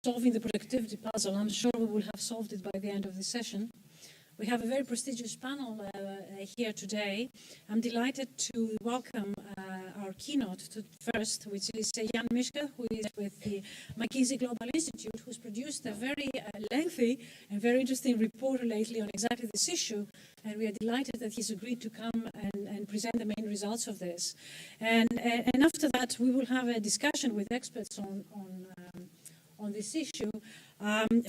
solving the productivity puzzle. I'm sure we will have solved it by the end of the session. We have a very prestigious panel here today. I'm delighted to welcome our keynote first, which is Jan Mischke, who is with the McKinsey Global Institute, who's produced a very lengthy and very interesting report lately on exactly this issue. And we are delighted that he's agreed to come and present the main results of this. And after that, we will have a discussion with experts on this issue.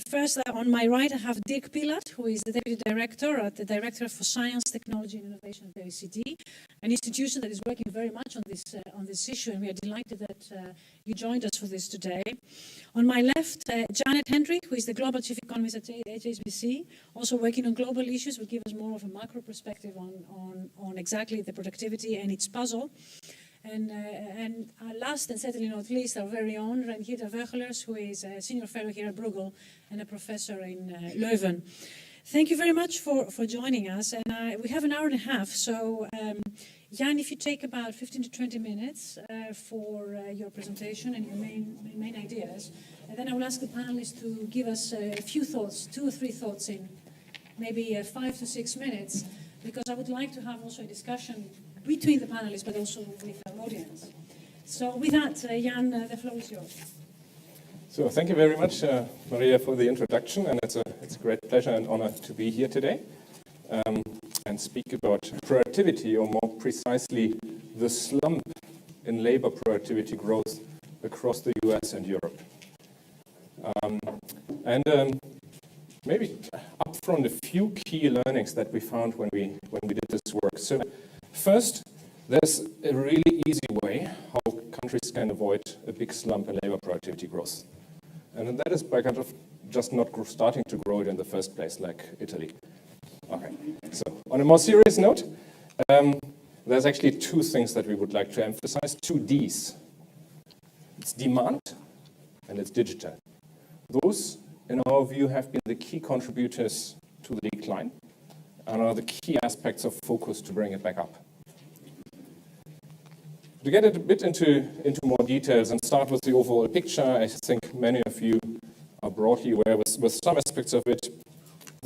First, on my right, I have Dirk Pilat, who is the Deputy Director at the Director for Science, Technology and Innovation at the OECD, an institution that is working very much on this issue, and we are delighted that you joined us for this today. On my left, Janet Hendrick, who is the Global Chief Economist at HSBC, also working on global issues, will give us more of a macro perspective on exactly the productivity and its puzzle. And last and certainly not least, our very own Renhita Veugelers, who is a senior fellow here at Bruegel and a professor in Leuven. Thank you very much for joining us. And we have an hour and a half, so Jan, if you take about 15 to 20 minutes for your presentation and your main ideas, and then I will ask the panelists to give us a few thoughts, 2 or 3 thoughts in maybe 5 to 6 minutes, because I would like to have also a discussion between the panelists, but also with our audience. So with that, Jan, the floor is yours. So thank you very much, Maria, for the introduction, and it's a great pleasure and honor to be here today and speak about productivity, or more precisely, the slump in labor productivity growth across the US and Europe. Maybe up front, a few key learnings that we found when we did this work. So first, there's a really easy way how countries can avoid a big slump in labor productivity growth. And that is by kind of just not starting to grow it in the first place, like Italy. Okay, so on a more serious note, there's actually 2 things that we would like to emphasize, 2 Ds. It's demand and it's digital. Those, in our view, have been the key contributors to the decline and are the key aspects of focus to bring it back up. To get it a bit into more details and start with the overall picture, I think many of you are broadly aware with some aspects of it.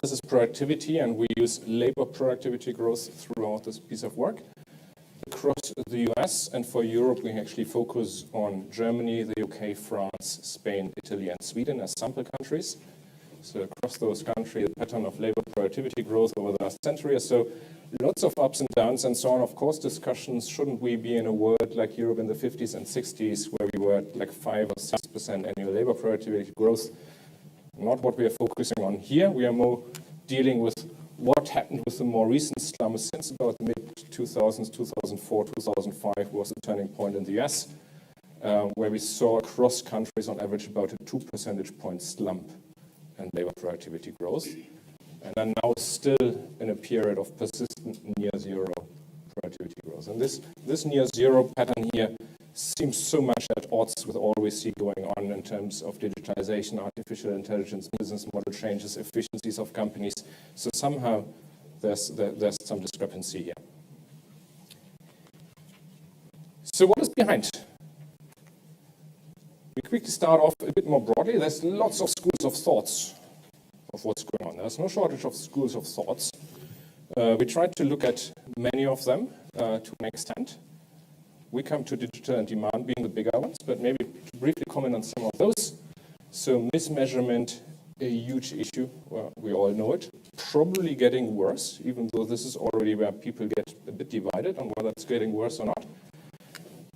This is productivity, and we use labor productivity growth throughout this piece of work. Across the US and for Europe, we actually focus on Germany, the UK, France, Spain, Italy, and Sweden as sample countries. So across those countries, the pattern of labor productivity growth over the last century or so, lots of ups and downs and so on. Of course, discussions, shouldn't we be in a world like Europe in the 50s and 60s, where we were at like 5 or 6% annual labor productivity growth? Not what we are focusing on here. We are more dealing with what happened with the more recent slump since about the mid-2000s, 2004, 2005 was the turning point in the US, where we saw across countries on average about a 2 percentage point slump in labor productivity growth, and are now still in a period of persistent near zero productivity growth. And this near zero pattern here seems so much at odds with all we see going on in terms of digitization, artificial intelligence, business model changes, efficiencies of companies. So somehow there's some discrepancy here. So what is behind? We quickly start off a bit more broadly. There's lots of schools of thoughts of what's going on. There's no shortage of schools of thoughts. We tried to look at many of them to an extent. We come to digital and demand being the bigger ones, but maybe to briefly comment on some of those. So mismeasurement, a huge issue. Well, we all know it. Probably getting worse, even though this is already where people get a bit divided on whether it's getting worse or not.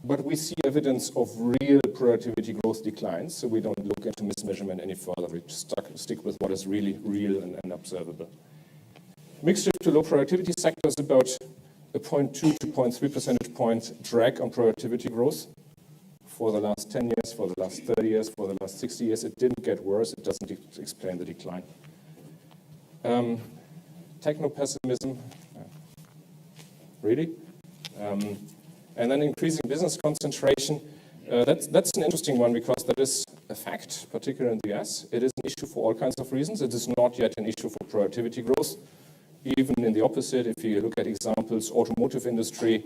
But we see evidence of real productivity growth declines, so we don't look into mismeasurement any further. We stick with what is really real and observable. Mix shift to low productivity sectors, about a 0.2 to 0.3 percentage point drag on productivity growth for the last 10 years, for the last 30 years, for the last 60 years. It didn't get worse. It doesn't explain the decline. Techno-pessimism, really? And then increasing business concentration. That's an interesting one because that is a fact, particularly in the US. It is an issue for all kinds of reasons. It is not yet an issue for productivity growth. Even in the opposite, if you look at examples, automotive industry,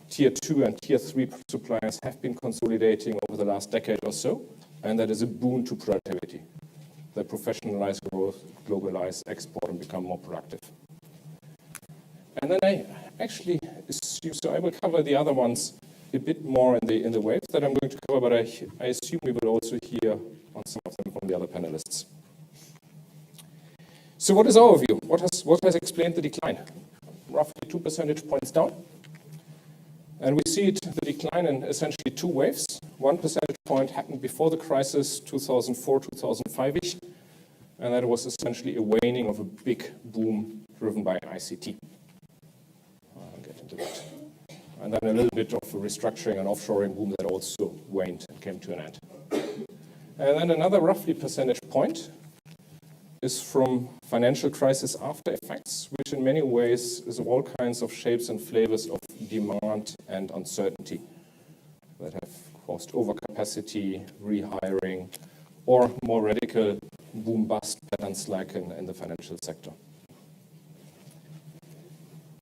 tier 2 and tier 3 suppliers have been consolidating over the last decade or so. and that is a boon to productivity. They professionalize growth, globalize, export, and become more productive. And then I actually assume, so I will cover the other ones a bit more in the waves that I'm going to cover, but I assume we will also hear on some of them from the other panelists. So what is our view? What has explained the decline? Roughly 2 percentage points down. And we see the decline in essentially two waves. 1 percentage point happened before the crisis, 2004, 2005-ish, and that was essentially a waning of a big boom driven by ICT. I'll get into that. And then a little bit of a restructuring and offshoring boom that also waned and came to an end. And then another roughly percentage point is from financial crisis after effects, which in many ways is all kinds of shapes and flavors of demand and uncertainty that have caused overcapacity, rehiring, or more radical boom-bust patterns like in the financial sector.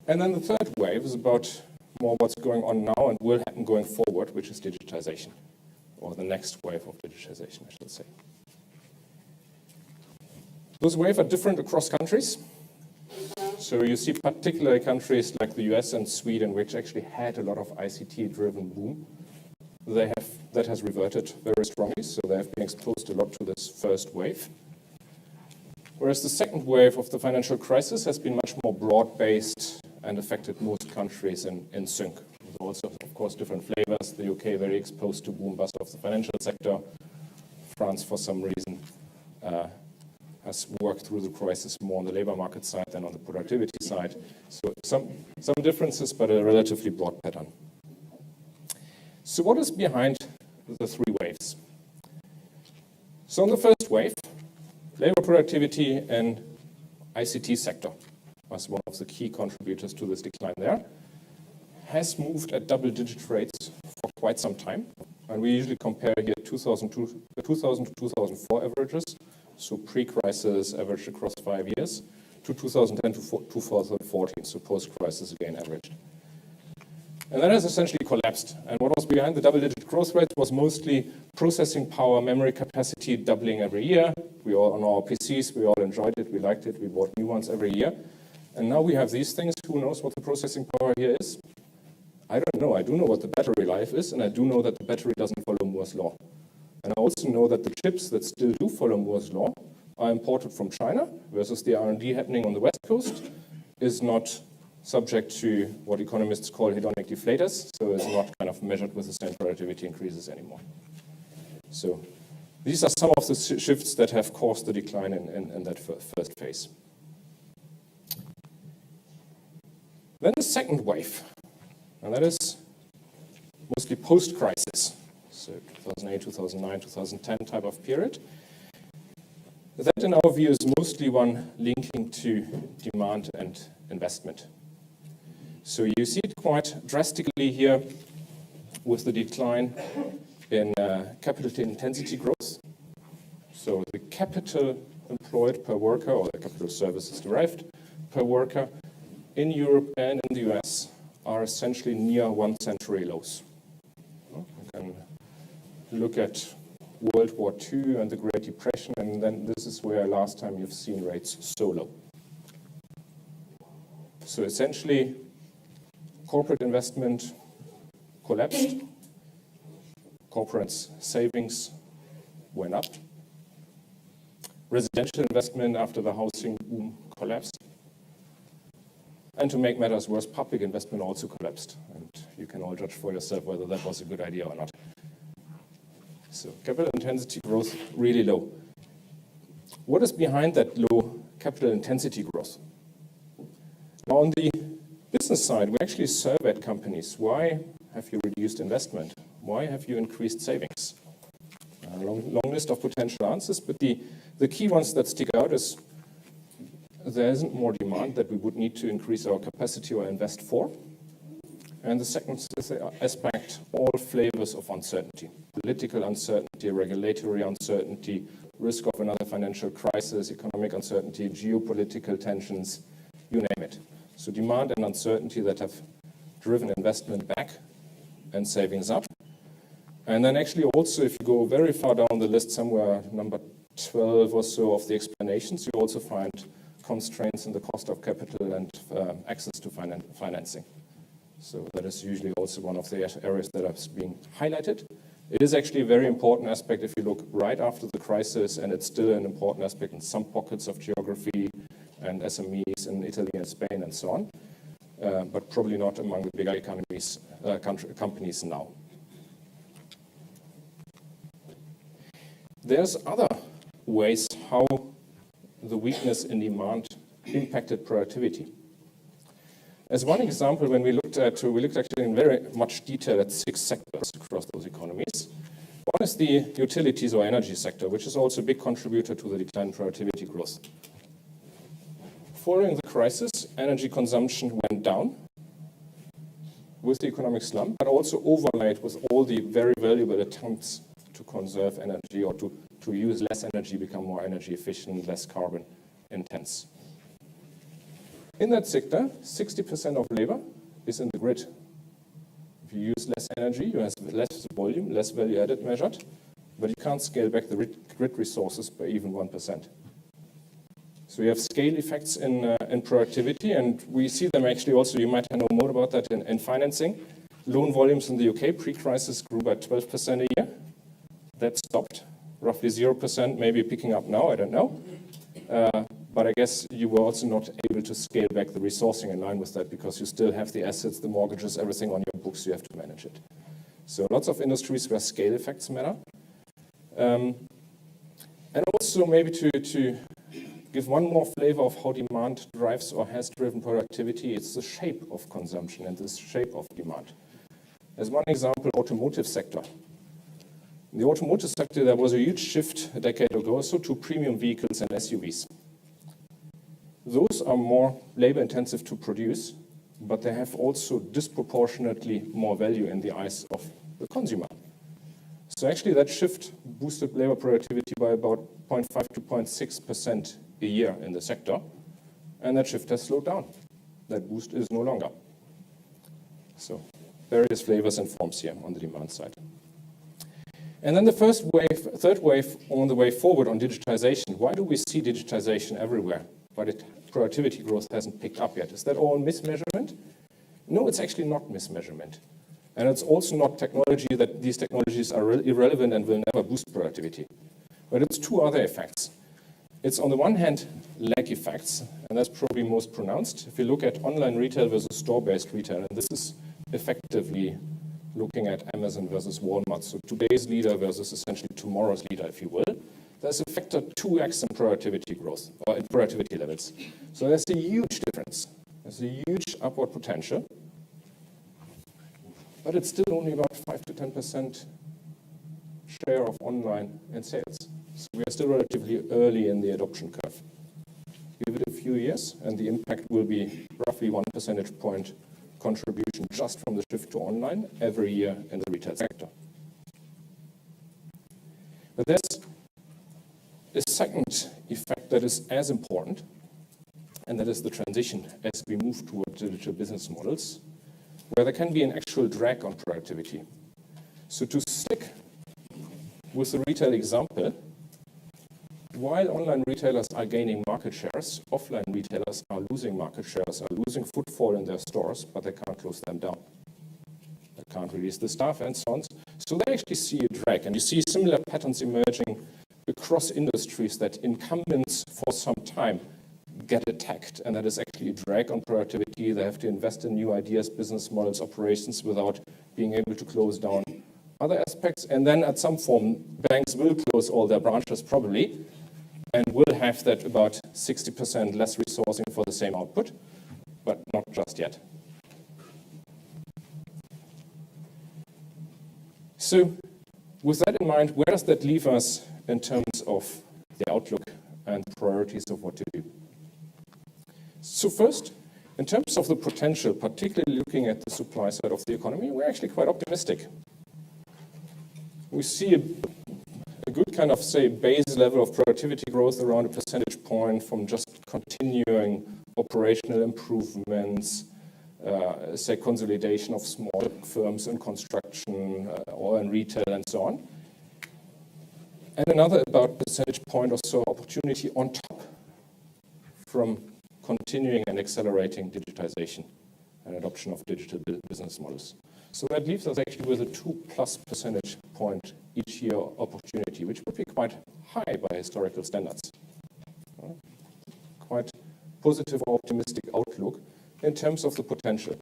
And then the third wave is about more what's going on now and will happen going forward, which is digitization, or the next wave of digitization, I should say. Those waves are different across countries. So you see particular countries like the US and Sweden, which actually had a lot of ICT-driven boom. That has reverted very strongly, so they have been exposed a lot to this first wave. Whereas the second wave of the financial crisis has been much more broad-based and affected most countries in sync. There's also, of course, different flavors. The UK very exposed to boom-bust of the financial sector. France, for some reason, has worked through the crisis more on the labor market side than on the productivity side. So some differences, but a relatively broad pattern. So what is behind the three waves? So on the first wave, labor productivity and ICT sector was one of the key contributors to this decline there, has moved at double-digit rates for quite some time. And we usually compare here 2000 to 2004 averages, so pre-crisis averaged across 5 years, to 2010 to 2014, so post-crisis again averaged. And that has essentially collapsed. And what was behind the double-digit growth rate was mostly processing power, memory capacity doubling every year. We all on our PCs, we all enjoyed it, we liked it, we bought new ones every year. And now we have these things. Who knows what the processing power here is? I don't know. I do know what the battery life is, and I do know that the battery doesn't follow Moore's law. And I also know that the chips that still do follow Moore's law are imported from China, versus the R&D happening on the West Coast is not subject to what economists call hedonic deflators, so it's not kind of measured with the same productivity increases anymore. So these are some of the shifts that have caused the decline in that first phase. Then the second wave, and that is mostly post-crisis, so 2008, 2009, 2010 type of period. That, in our view, is mostly one linking to demand and investment. So you see it quite drastically here with the decline in capital intensity growth. So the capital employed per worker, or the capital services derived per worker, in Europe and in the US are essentially near one-century lows. You can look at World War II and the Great Depression, and then this is where last time you've seen rates so low. So essentially, corporate investment collapsed, corporate savings went up, residential investment after the housing boom collapsed, and to make matters worse, public investment also collapsed. And you can all judge for yourself whether that was a good idea or not. So capital intensity growth really low. What is behind that low capital intensity growth? Now on the business side, we actually surveyed companies. Why have you reduced investment? Why have you increased savings? A long list of potential answers, but the key ones that stick out is there isn't more demand that we would need to increase our capacity or invest for. And the second aspect, all flavors of uncertainty. Political uncertainty, regulatory uncertainty, risk of another financial crisis, economic uncertainty, geopolitical tensions, you name it. So demand and uncertainty that have driven investment back and savings up. And then actually also, if you go very far down the list, somewhere number 12 or so of the explanations, you also find constraints in the cost of capital and access to financing. So that is usually also one of the areas that are being highlighted. It is actually a very important aspect if you look right after the crisis, and it's still an important aspect in some pockets of geography and SMEs in Italy and Spain and so on, but probably not among the bigger economies, companies now. There's other ways how the weakness in demand impacted productivity. As one example, when we looked actually in very much detail at 6 sectors across those economies. One is the utilities or energy sector, which is also a big contributor to the decline in productivity growth. Following the crisis, energy consumption went down with the economic slump, but also overlaid with all the very valuable attempts to conserve energy or to use less energy, become more energy efficient, less carbon intense. In that sector, 60% of labor is in the grid. If you use less energy, you have less volume, less value added measured, but you can't scale back the grid resources by even 1%. So you have scale effects in productivity, and we see them actually also, you might know more about that in financing. Loan volumes in the UK pre-crisis grew by 12% a year. That stopped, roughly 0%, maybe picking up now, I don't know. But I guess you were also not able to scale back the resourcing in line with that because you still have the assets, the mortgages, everything on your books, you have to manage it. So lots of industries where scale effects matter. And also maybe to give one more flavor of how demand drives or has driven productivity, it's the shape of consumption and the shape of demand. As one example, automotive sector. In the automotive sector, there was a huge shift a decade ago or so to premium vehicles and SUVs. Those are more labor-intensive to produce, but they have also disproportionately more value in the eyes of the consumer. So actually that shift boosted labor productivity by about 0.5 to 0.6% a year in the sector, and that shift has slowed down. That boost is no longer. So various flavors and forms here on the demand side. And then the third wave on the way forward on digitization. Why do we see digitization everywhere, but productivity growth hasn't picked up yet? Is that all mismeasurement? No, it's actually not mismeasurement. And it's also not technology that these technologies are irrelevant and will never boost productivity. But it's 2 other effects. It's on the one hand, lag effects, and that's probably most pronounced. If you look at online retail versus store-based retail, and this is effectively looking at Amazon versus Walmart, so today's leader versus essentially tomorrow's leader, if you will, there's a factor 2x in productivity growth, or in productivity levels. So there's a huge difference. There's a huge upward potential, but it's still only about 5 to 10% share of online in sales. So we are still relatively early in the adoption curve. Give it a few years, and the impact will be roughly 1 percentage point contribution just from the shift to online every year in the retail sector. But there's a second effect that is as important, and that is the transition as we move toward digital business models, where there can be an actual drag on productivity. So to stick with the retail example, while online retailers are gaining market shares, offline retailers are losing market shares, are losing footfall in their stores, but they can't close them down. They can't release the staff and so on. So they actually see a drag, and you see similar patterns emerging across industries that incumbents for some time get attacked, and that is actually a drag on productivity. They have to invest in new ideas, business models, operations without being able to close down other aspects. And then at some form, banks will close all their branches probably, and will have that about 60% less resourcing for the same output, but not just yet. So with that in mind, where does that leave us in terms of the outlook and priorities of what to do? So first, in terms of the potential, particularly looking at the supply side of the economy, we're actually quite optimistic. We see a good kind of, say, base level of productivity growth around a percentage point from just continuing operational improvements, say, consolidation of small firms in construction or in retail and so on. And another about percentage point or so opportunity on top from continuing and accelerating digitization and adoption of digital business models. So that leaves us actually with a 2+ percentage point each year opportunity, which would be quite high by historical standards. Quite positive or optimistic outlook in terms of the potential.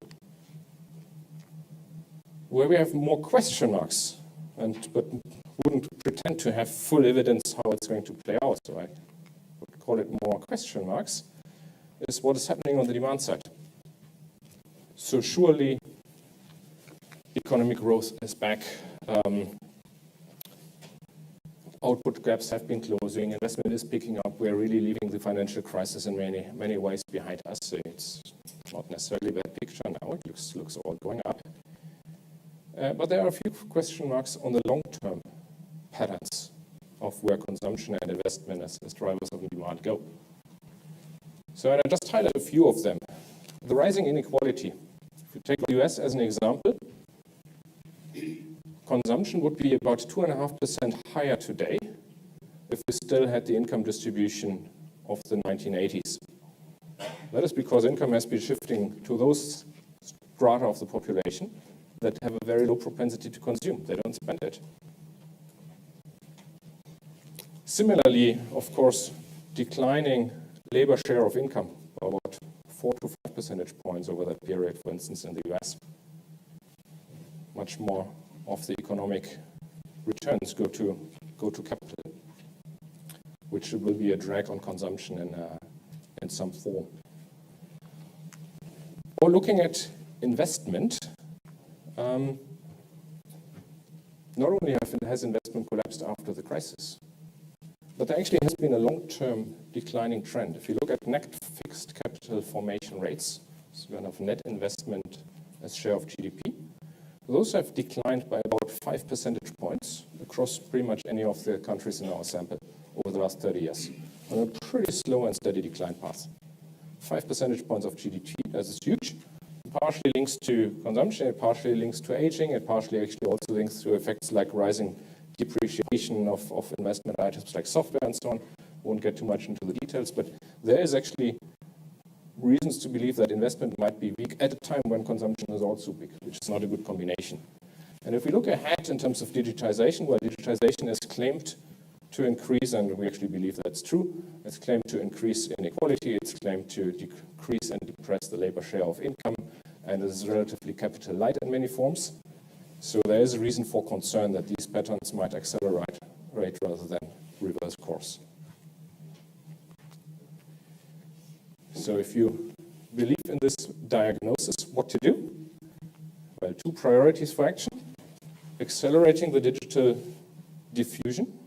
Where we have more question marks, but wouldn't pretend to have full evidence how it's going to play out, so I would call it more question marks, is what is happening on the demand side. So surely economic growth is back. Output gaps have been closing. Investment is picking up. We're really leaving the financial crisis in many ways behind us. So it's not necessarily a bad picture now. It looks all going up. But there are a few question marks on the long-term patterns of where consumption and investment as drivers of demand go. So I just highlight a few of them. The rising inequality. If you take the US as an example, consumption would be about 2.5% higher today if we still had the income distribution of the 1980s. That is because income has been shifting to those strata of the population that have a very low propensity to consume. They don't spend it. Similarly, of course, declining labor share of income by about 4 to 5 percentage points over that period, for instance, in the US. Much more of the economic returns go to capital, which will be a drag on consumption in some form. Or looking at investment, not only has investment collapsed after the crisis, but there actually has been a long-term declining trend. If you look at net fixed capital formation rates, so kind of net investment as share of GDP, those have declined by about 5 percentage points across pretty much any of the countries in our sample over the last 30 years, on a pretty slow and steady decline path. 5 percentage points of GDP, that is huge. It partially links to consumption, it partially links to aging, it partially actually also links to effects like rising depreciation of investment items like software and so on. Won't get too much into the details, but there is actually reasons to believe that investment might be weak at a time when consumption is also weak, which is not a good combination. And if we look ahead in terms of digitization, well, digitization is claimed to increase, and we actually believe that's true. It's claimed to increase inequality, it's claimed to decrease and depress the labor share of income, and is relatively capital light in many forms. So there is a reason for concern that these patterns might accelerate rather than reverse course. So if you believe in this diagnosis, what to do? Well, 2 priorities for action. Accelerating the digital diffusion.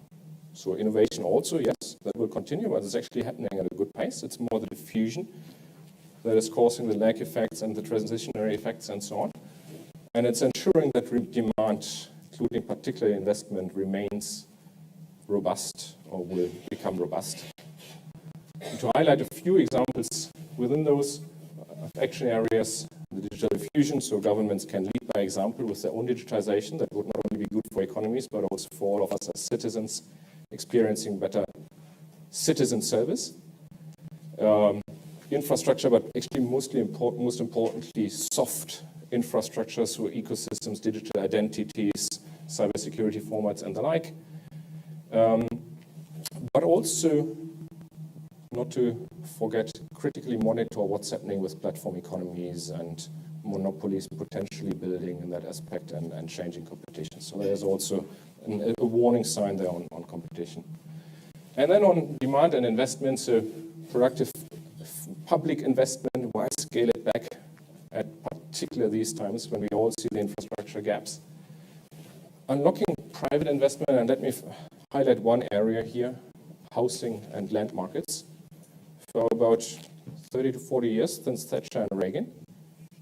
So innovation also, yes, that will continue, but it's actually happening at a good pace. It's more the diffusion that is causing the lag effects and the transitionary effects and so on. And it's ensuring that demand, including particularly investment, remains robust or will become robust. And to highlight a few examples within those action areas, the digital diffusion, so governments can lead by example with their own digitization. That would not only be good for economies, but also for all of us as citizens experiencing better citizen service. Infrastructure, but actually most importantly, soft infrastructure, so ecosystems, digital identities, cybersecurity formats, and the like. But also, not to forget, critically monitor what's happening with platform economies and monopolies potentially building in that aspect and changing competition. So there's also a warning sign there on competition. And then on demand and investment, so productive public investment, why scale it back at particularly these times when we all see the infrastructure gaps? Unlocking private investment, and let me highlight one area here, housing and land markets. For about 30 to 40 years since Thatcher and Reagan,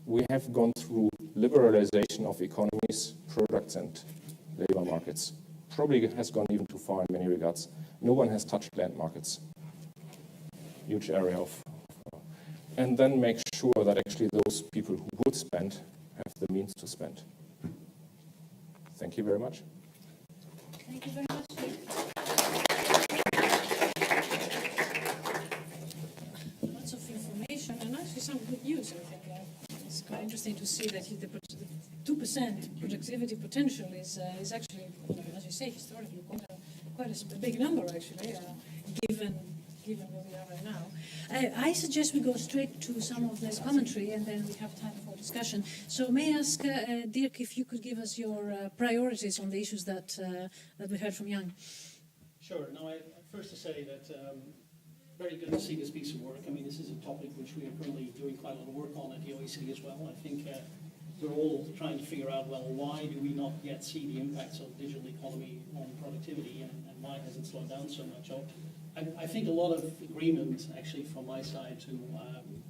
we have gone through liberalization of economies, products, and labor markets. Probably has gone even too far in many regards. No one has touched land markets. Huge area of and then make sure that actually those people who would spend have the means to spend. Thank you very much. Thank you very much. Lots of information and actually some good news, I think. It's quite interesting to see that the 2% productivity potential is actually, as you say, historically quite a big number, actually, given where we are right now. I suggest we go straight to some of this commentary and then we have time for discussion. So may I ask, Dirk, if you could give us your priorities on the issues that we heard from Jan? Sure. Now, first to say that very good to see this piece of work. I mean, this is a topic which we are currently doing quite a lot of work on at the OECD as well. I think we're all trying to figure out, well, why do we not yet see the impacts of digital economy on productivity, and why has it slowed down so much? I think a lot of agreement, actually, from my side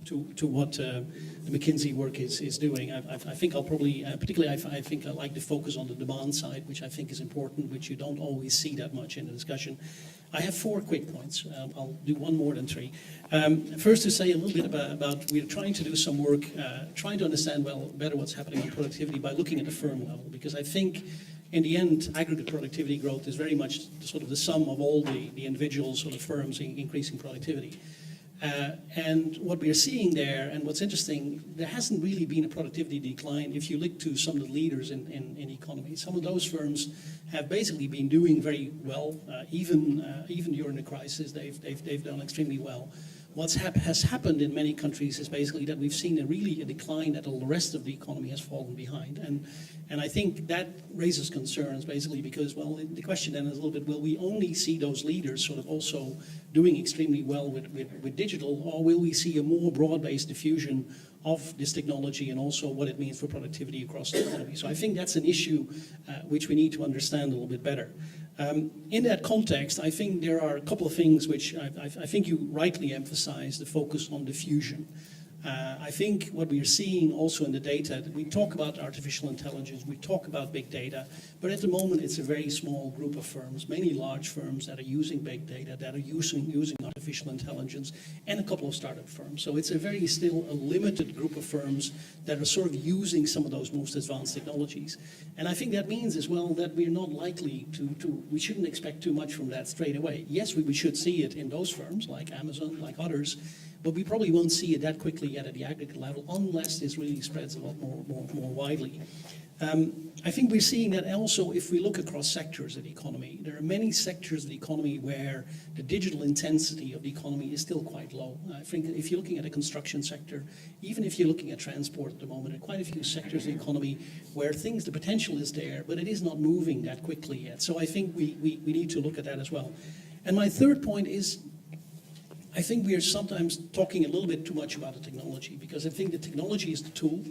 to what the McKinsey work is doing. I think I'll probably, particularly, I think I like to focus on the demand side, which I think is important, which you don't always see that much in the discussion. I have 4 quick points. I'll do one more than 3. First, to say a little bit about we're trying to do some work, trying to understand better what's happening in productivity by looking at the firm level, because I think in the end, aggregate productivity growth is very much sort of the sum of all the individual sort of firms increasing productivity. And what we are seeing there, and what's interesting, there hasn't really been a productivity decline if you look to some of the leaders in economy. Some of those firms have basically been doing very well, even during the crisis. They've done extremely well. What has happened in many countries is basically that we've seen a decline that the rest of the economy has fallen behind. And I think that raises concerns basically because, well, the question then is a little bit, will we only see those leaders sort of also doing extremely well with digital, or will we see a more broad-based diffusion of this technology and also what it means for productivity across the economy? So I think that's an issue which we need to understand a little bit better. In that context, I think there are a couple of things which I think you rightly emphasize, the focus on diffusion. I think what we are seeing also in the data, we talk about artificial intelligence, we talk about big data, but at the moment it's a very small group of firms, mainly large firms that are using big data, that are using artificial intelligence, and a couple of startup firms. So it's still a limited group of firms that are sort of using some of those most advanced technologies. And I think that means as well that we're not likely we shouldn't expect too much from that straight away. Yes, we should see it in those firms like Amazon, like others, but we probably won't see it that quickly yet at the aggregate level unless this really spreads a lot more widely. I think we're seeing that also if we look across sectors of the economy. There are many sectors of the economy where the digital intensity of the economy is still quite low. I think if you're looking at the construction sector, even if you're looking at transport at the moment, there are quite a few sectors of the economy where the potential is there, but it is not moving that quickly yet. So I think we need to look at that as well. And my third point is, I think we are sometimes talking a little bit too much about the technology, because I think the technology is the tool.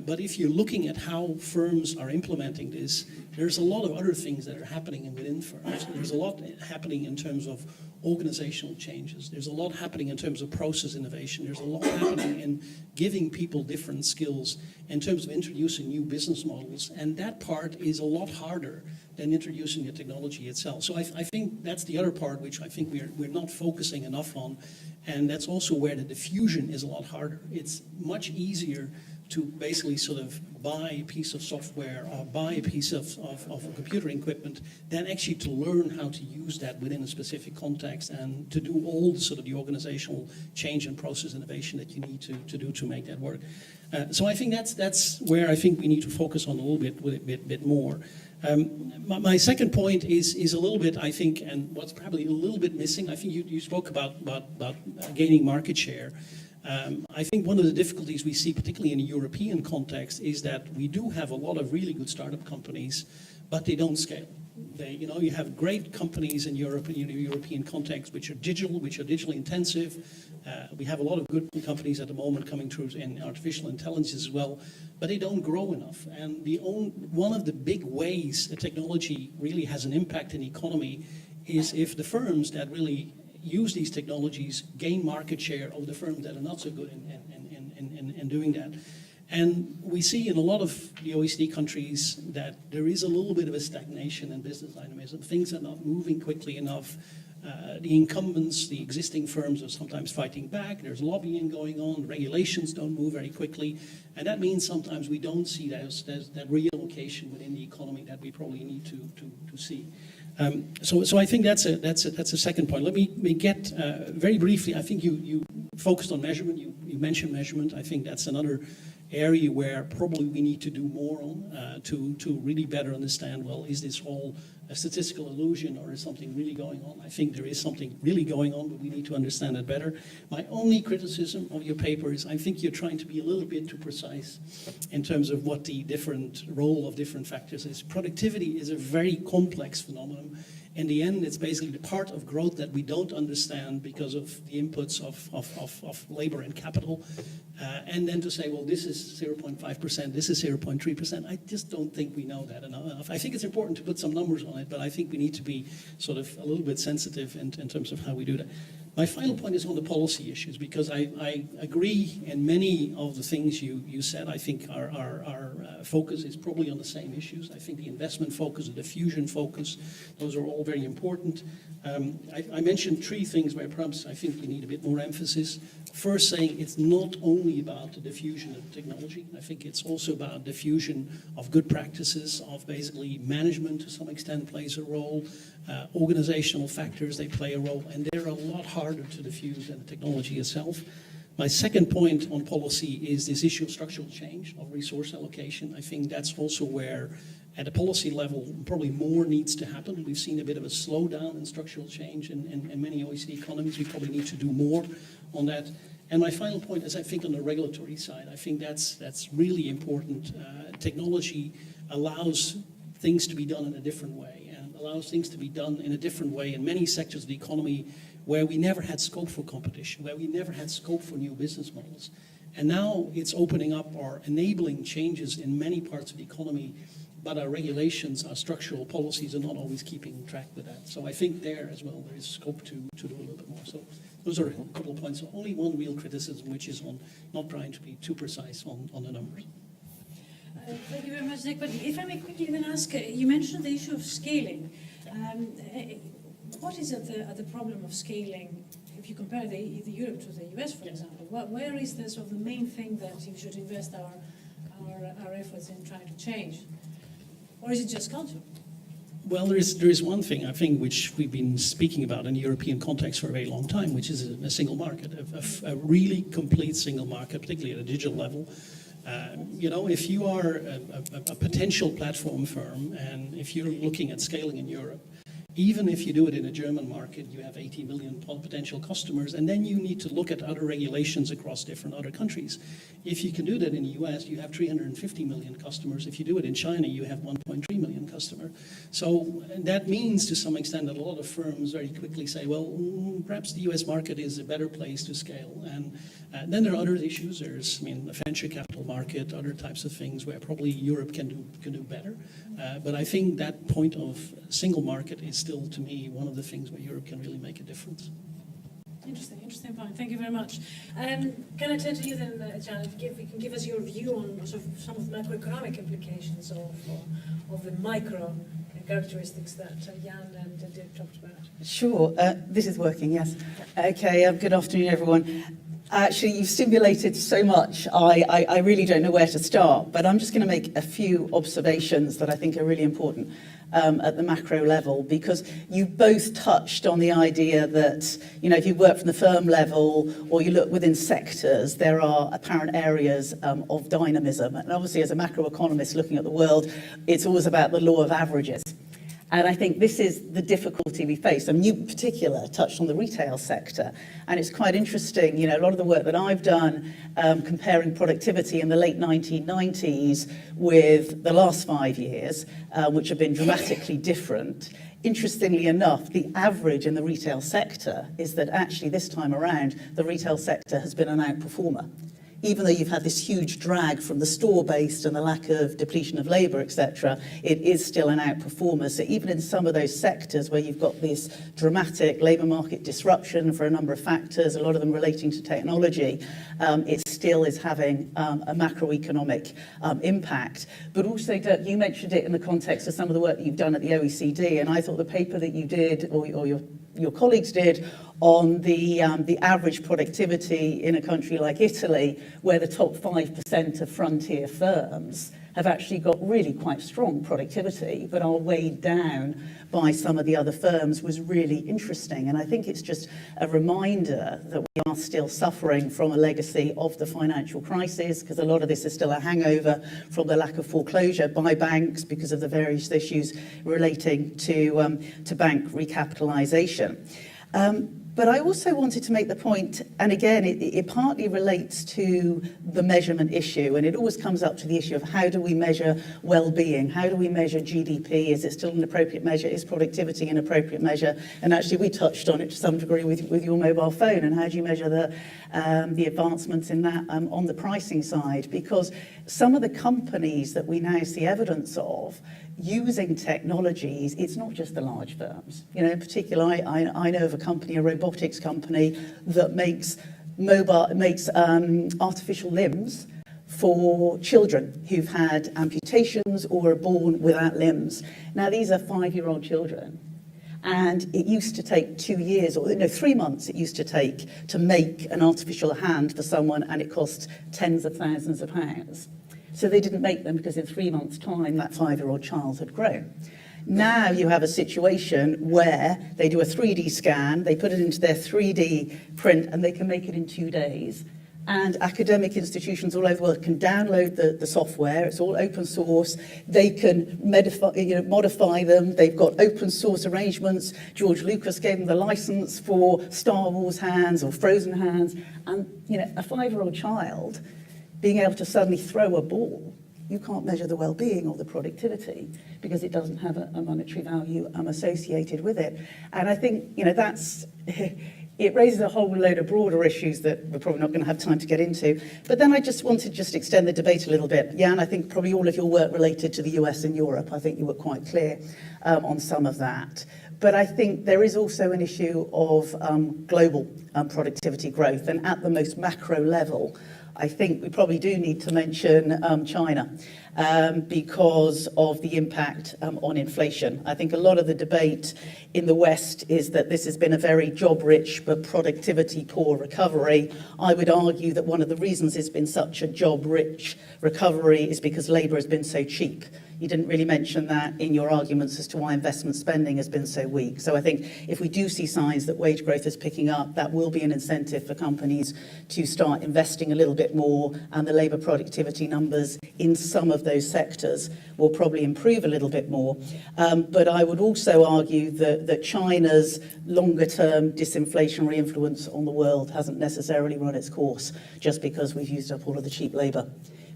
But if you're looking at how firms are implementing this, there's a lot of other things that are happening within firms. There's a lot happening in terms of organizational changes. There's a lot happening in terms of process innovation. There's a lot happening in giving people different skills in terms of introducing new business models. And that part is a lot harder than introducing the technology itself. So I think that's the other part which I think we're not focusing enough on. And that's also where the diffusion is a lot harder. It's much easier to basically sort of buy a piece of software or buy a piece of computer equipment than actually to learn how to use that within a specific context and to do all the organizational change and process innovation that you need to do to make that work. So I think that's where I think we need to focus on a little bit more. My second point is a little bit, I think, and what's probably a little bit missing. I think you spoke about gaining market share. I think one of the difficulties we see, particularly in a European context, is that we do have a lot of really good startup companies, but they don't scale. You have great companies in Europe, in the European context, which are digitally intensive. We have a lot of good companies at the moment coming through in artificial intelligence as well, but they don't grow enough. And one of the big ways that technology really has an impact in the economy is if the firms that really use these technologies gain market share of the firms that are not so good in doing that. And we see in a lot of the OECD countries that there is a little bit of a stagnation in business dynamism. Things are not moving quickly enough. The incumbents, the existing firms are sometimes fighting back. There's lobbying going on. Regulations don't move very quickly. And that means sometimes we don't see that reallocation within the economy that we probably need to see. So I think that's a second point. Let me get very briefly. I think you focused on measurement. You mentioned measurement. I think that's another area where probably we need to do more on to really better understand, well, is this all a statistical illusion or is something really going on? I think there is something really going on, but we need to understand it better. My only criticism of your paper is I think you're trying to be a little bit too precise in terms of what the different role of different factors is. Productivity is a very complex phenomenon. In the end, it's basically the part of growth that we don't understand because of the inputs of labor and capital. And then to say, well, this is 0.5%, this is 0.3%, I just don't think we know that enough. I think it's important to put some numbers on it, but I think we need to be sort of a little bit sensitive in terms of how we do that. My final point is on the policy issues, because I agree in many of the things you said. I think our focus is probably on the same issues. I think the investment focus, the diffusion focus, those are all very important. I mentioned three things where perhaps I think we need a bit more emphasis. First, saying it's not only about the diffusion of technology. I think it's also about diffusion of good practices, of basically management to some extent plays a role. Organizational factors, they play a role, and they're a lot harder to diffuse than the technology itself. My second point on policy is this issue of structural change, of resource allocation. I think that's also where, at a policy level, probably more needs to happen. We've seen a bit of a slowdown in structural change in many OECD economies. We probably need to do more on that. And my final point is, I think on the regulatory side, I think that's really important. Technology allows things to be done in a different way, and allows things to be done in a different way in many sectors of the economy where we never had scope for competition, where we never had scope for new business models. And now it's opening up or enabling changes in many parts of the economy, but our regulations, our structural policies are not always keeping track with that. So I think there as well, there is scope to do a little bit more. So those are a couple of points. So only one real criticism, which is on not trying to be too precise on the numbers. Thank you very much, Nick. But if I may quickly then ask, you mentioned the issue of scaling. What is at the problem of scaling if you compare the Europe to the US, for example? Where is the sort of the main thing that you should invest our efforts in trying to change? Or is it just culture? Well, there is one thing, I think, which we've been speaking about in the European context for a very long time, which is a single market, a really complete single market, particularly at a digital level. If you are a potential platform firm, and if you're looking at scaling in Europe, even if you do it in a German market, you have 80 million potential customers, and then you need to look at other regulations across different other countries. If you can do that in the US, you have 350 million customers. If you do it in China, you have 1.3 million customers. So that means to some extent that a lot of firms very quickly say, well, perhaps the US market is a better place to scale. And then there are other issues. There's, the venture capital market, other types of things where probably Europe can do better. But I think that point of single market is still, to me, one of the things where Europe can really make a difference. Interesting point. Thank you very much. Can I turn to you then, Jan, if you can give us your view on sort of some of the macroeconomic implications of the micro characteristics that Jan and Dirk talked about? Sure. This is working, yes. Okay, good afternoon, everyone. Actually, you've stimulated so much, I really don't know where to start, but I'm just going to make a few observations that I think are really important at the macro level, because you both touched on the idea that, if you work from the firm level or you look within sectors, there are apparent areas of dynamism. And obviously, as a macroeconomist looking at the world, it's always about the law of averages. And I think this is the difficulty we face. I mean, you in particular touched on the retail sector, and it's quite interesting, a lot of the work that I've done comparing productivity in the late 1990s with the last 5 years, which have been dramatically different. Interestingly enough, the average in the retail sector is that actually this time around, the retail sector has been an outperformer. Even though you've had this huge drag from the store-based and the lack of depletion of labour, etc., it is still an outperformer. So even in some of those sectors where you've got this dramatic labour market disruption for a number of factors, a lot of them relating to technology, it still is having a macroeconomic impact. But also, Dirk, you mentioned it in the context of some of the work that you've done at the OECD, and I thought the paper that you did, or your your colleagues did on the average productivity in a country like Italy, where the top 5% of frontier firms have actually got really quite strong productivity, but are weighed down by some of the other firms, was really interesting. And I think it's just a reminder that we are still suffering from a legacy of the financial crisis, because a lot of this is still a hangover from the lack of foreclosure by banks because of the various issues relating to bank recapitalisation. But I also wanted to make the point, and again, it partly relates to the measurement issue, and it always comes up to the issue of how do we measure well-being? How do we measure GDP? Is it still an appropriate measure? Is productivity an appropriate measure? And actually, we touched on it to some degree with your mobile phone, and how do you measure the advancements in that on the pricing side? Because some of the companies that we now see evidence of using technologies, it's not just the large firms. You know, in particular, I know of a company, a robotics company, that makes artificial limbs for children who've had amputations or are born without limbs. Now, these are 5-year-old children. And it used to take 2 years, or 3 months it used to take to make an artificial hand for someone, and it cost tens of thousands of pounds. So they didn't make them because in 3 months' time, that 5-year-old child had grown. Now you have a situation where they do a 3D scan, they put it into their 3D print, and they can make it in 2 days. And academic institutions all over the world can download the software. It's all open source. They can modify them. They've got open source arrangements. George Lucas gave them the license for Star Wars hands or Frozen hands. And a 5-year-old child being able to suddenly throw a ball, you can't measure the well-being or the productivity because it doesn't have a monetary value associated with it. And I think that's it raises a whole load of broader issues that we're probably not going to have time to get into. But then I just wanted to extend the debate a little bit. Jan, I think probably all of your work related to the US and Europe. I think you were quite clear on some of that. But I think there is also an issue of global productivity growth. And at the most macro level, I think we probably do need to mention China because of the impact on inflation. I think a lot of the debate in the West is that this has been a very job-rich but productivity-poor recovery. I would argue that one of the reasons it's been such a job-rich recovery is because labour has been so cheap. You didn't really mention that in your arguments as to why investment spending has been so weak. So I think if we do see signs that wage growth is picking up, that will be an incentive for companies to start investing a little bit more, and the labour productivity numbers in some of those sectors will probably improve a little bit more. But I would also argue that China's longer-term disinflationary influence on the world hasn't necessarily run its course just because we've used up all of the cheap labour.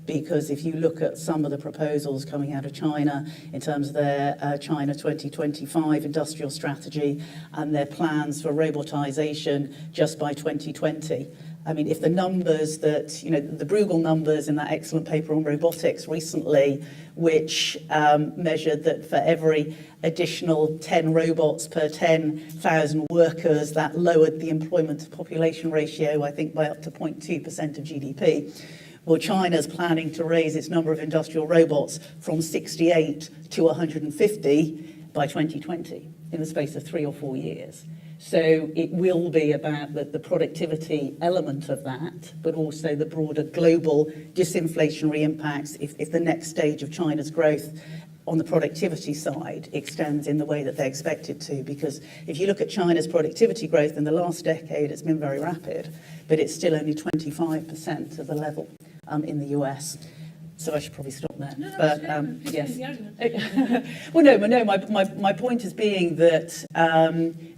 Because if you look at some of the proposals coming out of China in terms of their China 2025 industrial strategy and their plans for robotisation just by 2020, I mean, if the numbers that, the Bruegel numbers in that excellent paper on robotics recently, which measured that for every additional 10 robots per 10,000 workers, that lowered the employment to population ratio, I think, by up to 0.2% of GDP. Well, China's planning to raise its number of industrial robots from 68 to 150 by 2020 in the space of 3 or 4 years. So it will be about the productivity element of that, but also the broader global disinflationary impacts if the next stage of China's growth on the productivity side extends in the way that they expect it to. Because if you look at China's productivity growth in the last decade, it's been very rapid, but it's still only 25% of the level in the US. So I should probably stop there. No, but yes. Well, no. My point is being that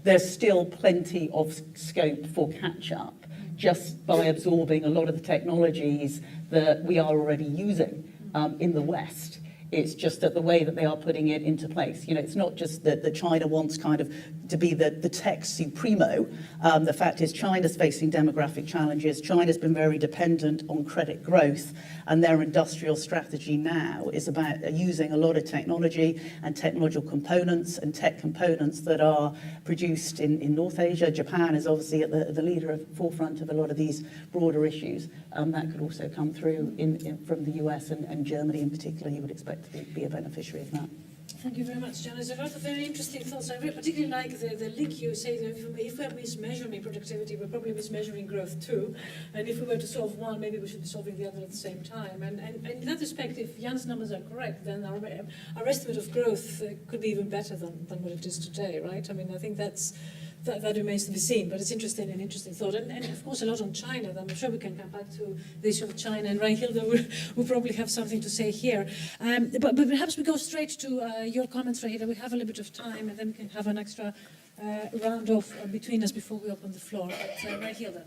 there's still plenty of scope for catch-up just by absorbing a lot of the technologies that we are already using in the West. It's just that the way that they are putting it into place. It's not just that China wants kind of to be the tech supremo. The fact is China's facing demographic challenges. China's been very dependent on credit growth, and their industrial strategy now is about using a lot of technology and technological components and tech components that are produced in North Asia. Japan is obviously at the forefront of a lot of these broader issues. That could also come through from the US and Germany in particular. You would expect to be a beneficiary of that. Thank you very much, John. There's a lot of very interesting thoughts. I particularly like the link you say that if we're mismeasuring productivity, we're probably mismeasuring growth too. And if we were to solve one, maybe we should be solving the other at the same time. And in that respect, if Jan's numbers are correct, then our estimate of growth could be even better than what it is today, right? I mean, I think that remains to be seen, but it's an interesting thought. And of course, a lot on China. I'm sure we can come back to the issue of China, and Reinhilde will probably have something to say here. But perhaps we go straight to your comments, Reinhilde. We have a little bit of time, and then we can have an extra round off between us before we open the floor. But Reinhilde.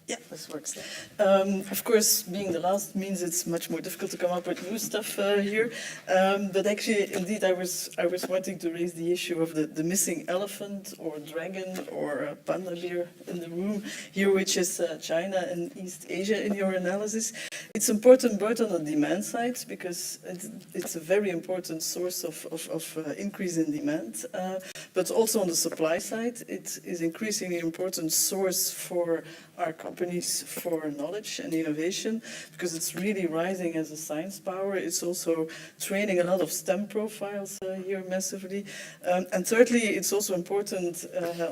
Yeah, this works. Of course, being the last means it's much more difficult to come up with new stuff here. But actually, indeed, I was wanting to raise the issue of the missing elephant or dragon or panda bear in the room here, which is China and East Asia in your analysis. It's important both on the demand side, because it's a very important source of increase in demand, but also on the supply side, it is increasingly important source for our companies for knowledge and innovation, because it's really rising as a science power. It's also training a lot of STEM profiles here massively. And thirdly, it's also important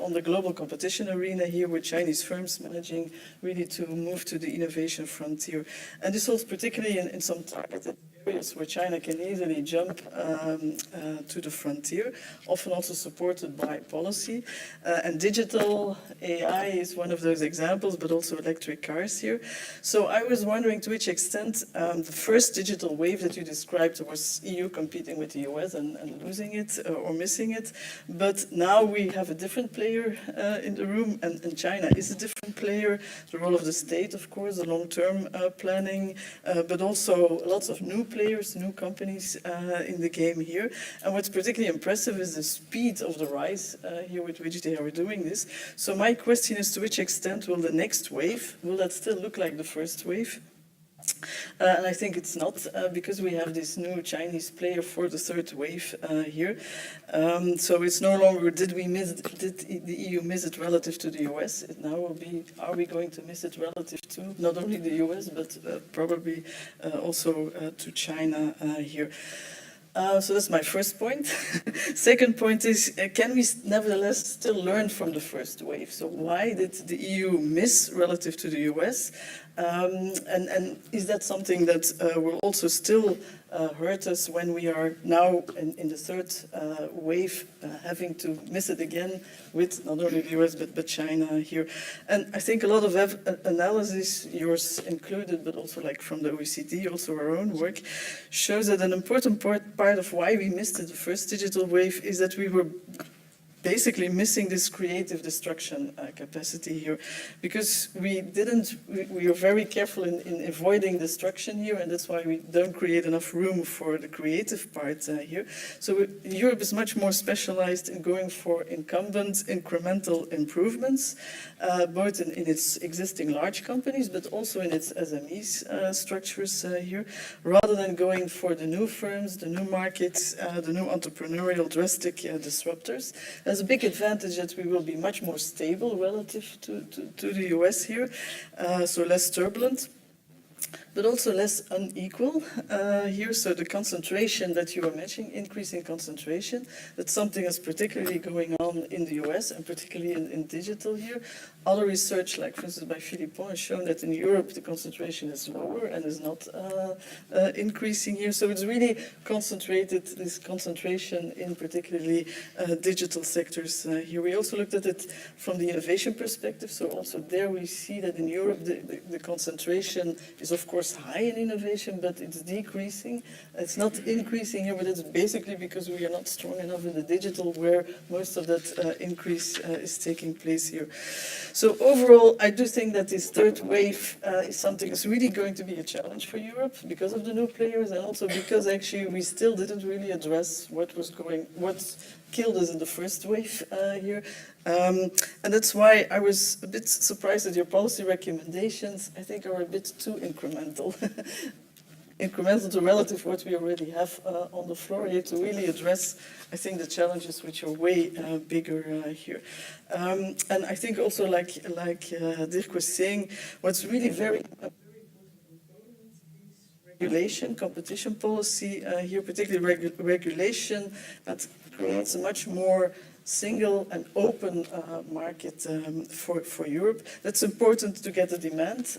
on the global competition arena here, with Chinese firms managing really to move to the innovation frontier. And this holds particularly in some targeted areas where China can easily jump to the frontier, often also supported by policy. And digital AI is one of those examples, but also electric cars here. So I was wondering to which extent the first digital wave that you described was EU competing with the US and losing it or missing it. But now we have a different player in the room, and China is a different player. The role of the state, of course, the long-term planning, but also lots of new players, new companies in the game here. And what's particularly impressive is the speed of the rise here with which they are doing this. So my question is, to which extent will the next wave, will that still look like the first wave? And I think it's not, because we have this new Chinese player for the third wave here. So it's no longer did the EU miss it relative to the US. It now will be, are we going to miss it relative to not only the US, but probably also to China here. So that's my first point. Second point is, can we nevertheless still learn from the first wave? So why did the EU miss relative to the US? And is that something that will also still hurt us when we are now in the third wave, having to miss it again with not only the US but China here? And I think a lot of analysis, yours included, but also like from the OECD, also our own work, shows that an important part of why we missed the first digital wave is that we were basically missing this creative destruction capacity here, because we are very careful in avoiding destruction here, and that's why we don't create enough room for the creative part here. So Europe is much more specialized in going for incumbent incremental improvements, both in its existing large companies, but also in its SMEs structures here, rather than going for the new firms, the new markets, the new entrepreneurial drastic disruptors. There's a big advantage that we will be much more stable relative to the US here, so less turbulent, but also less unequal here. So the concentration that you were mentioning, increasing concentration, that's something that's particularly going on in the US and particularly in digital here. Other research, like for instance by Philippon, has shown that in Europe the concentration is lower and is not increasing here. So it's really concentrated, this concentration in particularly digital sectors here. We also looked at it from the innovation perspective. So also there we see that in Europe the concentration is of course high in innovation, but it's decreasing. It's not increasing here, but it's basically because we are not strong enough in the digital where most of that increase is taking place here. So overall, I do think that this third wave is something that's really going to be a challenge for Europe because of the new players, and also because actually we still didn't really address what killed us in the first wave here. And that's why I was a bit surprised that your policy recommendations, I think, are a bit too incremental. Incremental to relative what we already have on the floor here to really address, I think, the challenges which are way bigger here. And I think also, like Dirk was saying, what's really very important in governance is regulation, competition policy here, particularly regulation that creates a much more single and open market for Europe. That's important to get the demand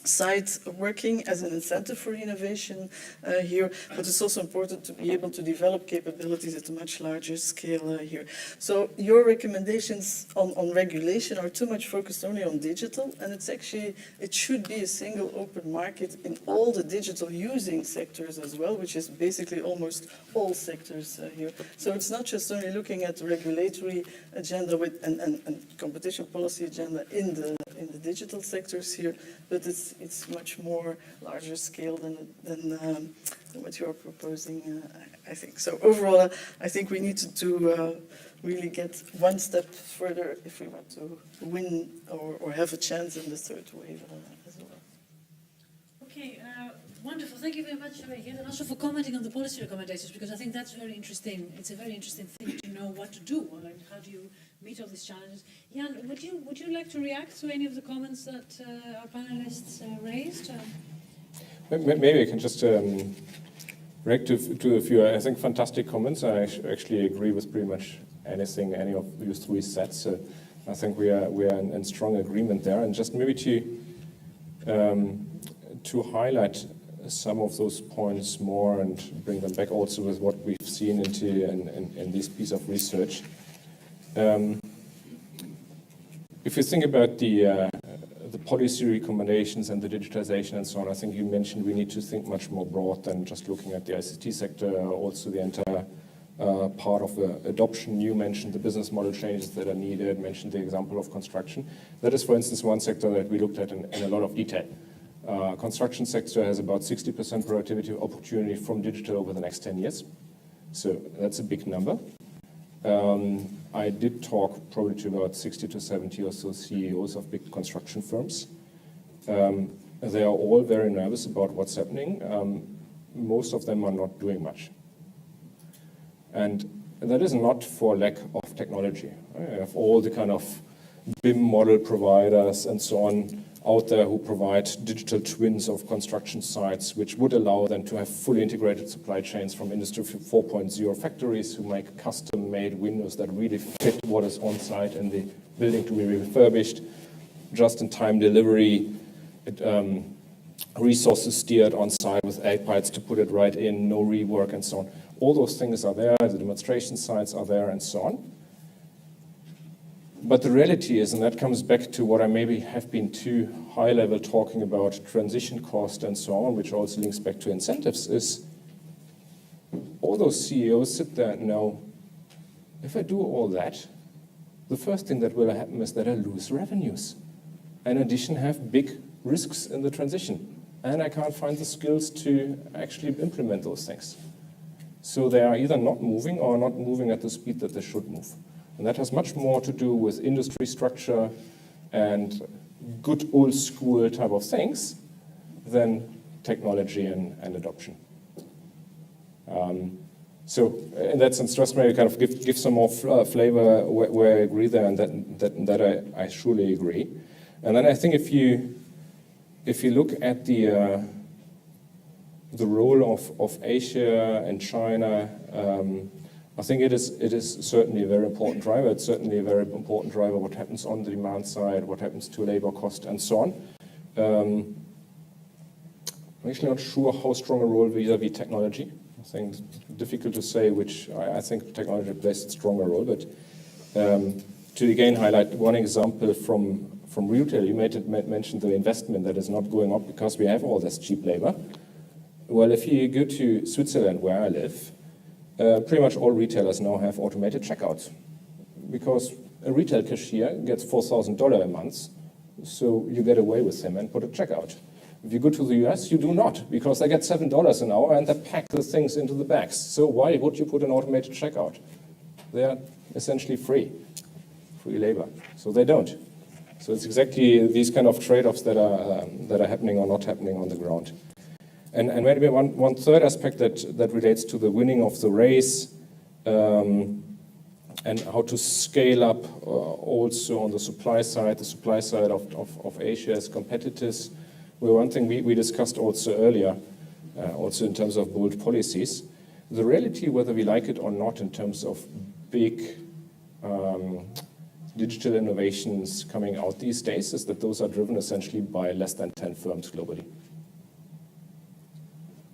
side working as an incentive for innovation here, but it's also important to be able to develop capabilities at a much larger scale here. So your recommendations on regulation are too much focused only on digital, and it should be a single open market in all the digital using sectors as well, which is basically almost all sectors here. So it's not just only looking at the regulatory agenda and competition policy agenda in the digital sectors here, but it's much more larger scale than what you are proposing, I think. So overall, I think we need to really get one step further if we want to win or have a chance in the third wave as well. Okay, wonderful. Thank you very much, Jan, and also for commenting on the policy recommendations, because I think that's very interesting. It's a very interesting thing to know what to do and how do you meet all these challenges. Jan, would you like to react to any of the comments that our panelists raised? Maybe I can just react to a few, I think, fantastic comments. I actually agree with pretty much anything any of you three said. So I think we are in strong agreement there. And just maybe to highlight some of those points more and bring them back also with what we've seen in this piece of research. If you think about the policy recommendations and the digitization and so on, I think you mentioned we need to think much more broad than just looking at the ICT sector, also the entire part of the adoption. You mentioned the business model changes that are needed, mentioned the example of construction. That is, for instance, one sector that we looked at in a lot of detail. Construction sector has about 60% productivity opportunity from digital over the next 10 years. So that's a big number. I did talk probably to about 60 to 70 or so CEOs of big construction firms. They are all very nervous about what's happening. Most of them are not doing much. And that is not for lack of technology. I have all the kind of BIM model providers and so on out there who provide digital twins of construction sites, which would allow them to have fully integrated supply chains from Industry 4.0 factories who make custom-made windows that really fit what is on site in the building to be refurbished, just-in-time delivery, resources steered on site with iPads to put it right in, no rework and so on. All those things are there, the demonstration sites are there and so on. But the reality is, and that comes back to what I maybe have been too high level talking about, transition cost and so on, which also links back to incentives, is all those CEOs sit there and know, if I do all that, the first thing that will happen is that I lose revenues. And in addition, have big risks in the transition. And I can't find the skills to actually implement those things. So they are either not moving or not moving at the speed that they should move. And that has much more to do with industry structure and good old school type of things than technology and adoption. So in that sense, just maybe kind of give some more flavor where I agree there, and that I surely agree. And then I think if you look at the role of Asia and China, I think it is certainly a very important driver. It's certainly a very important driver what happens on the demand side, what happens to labor cost, and so on. I'm actually not sure how strong a role vis-a-vis technology. I think it's difficult to say which. I think technology plays a stronger role. But to again highlight one example from retail, you mentioned the investment that is not going up because we have all this cheap labor. Well, if you go to Switzerland, where I live, pretty much all retailers now have automated checkouts because a retail cashier gets $4,000 a month, so you get away with him and put a checkout. If you go to the US, you do not, because they get $7 an hour and they pack the things into the bags. So why would you put an automated checkout? They are essentially free labor, so they don't. So it's exactly these kind of trade-offs that are happening or not happening on the ground. And maybe one third aspect that relates to the winning of the race and how to scale up also on the supply side of Asia's competitors. Well, one thing we discussed also earlier, also in terms of bold policies, the reality, whether we like it or not, in terms of big digital innovations coming out these days, is that those are driven essentially by less than 10 firms globally.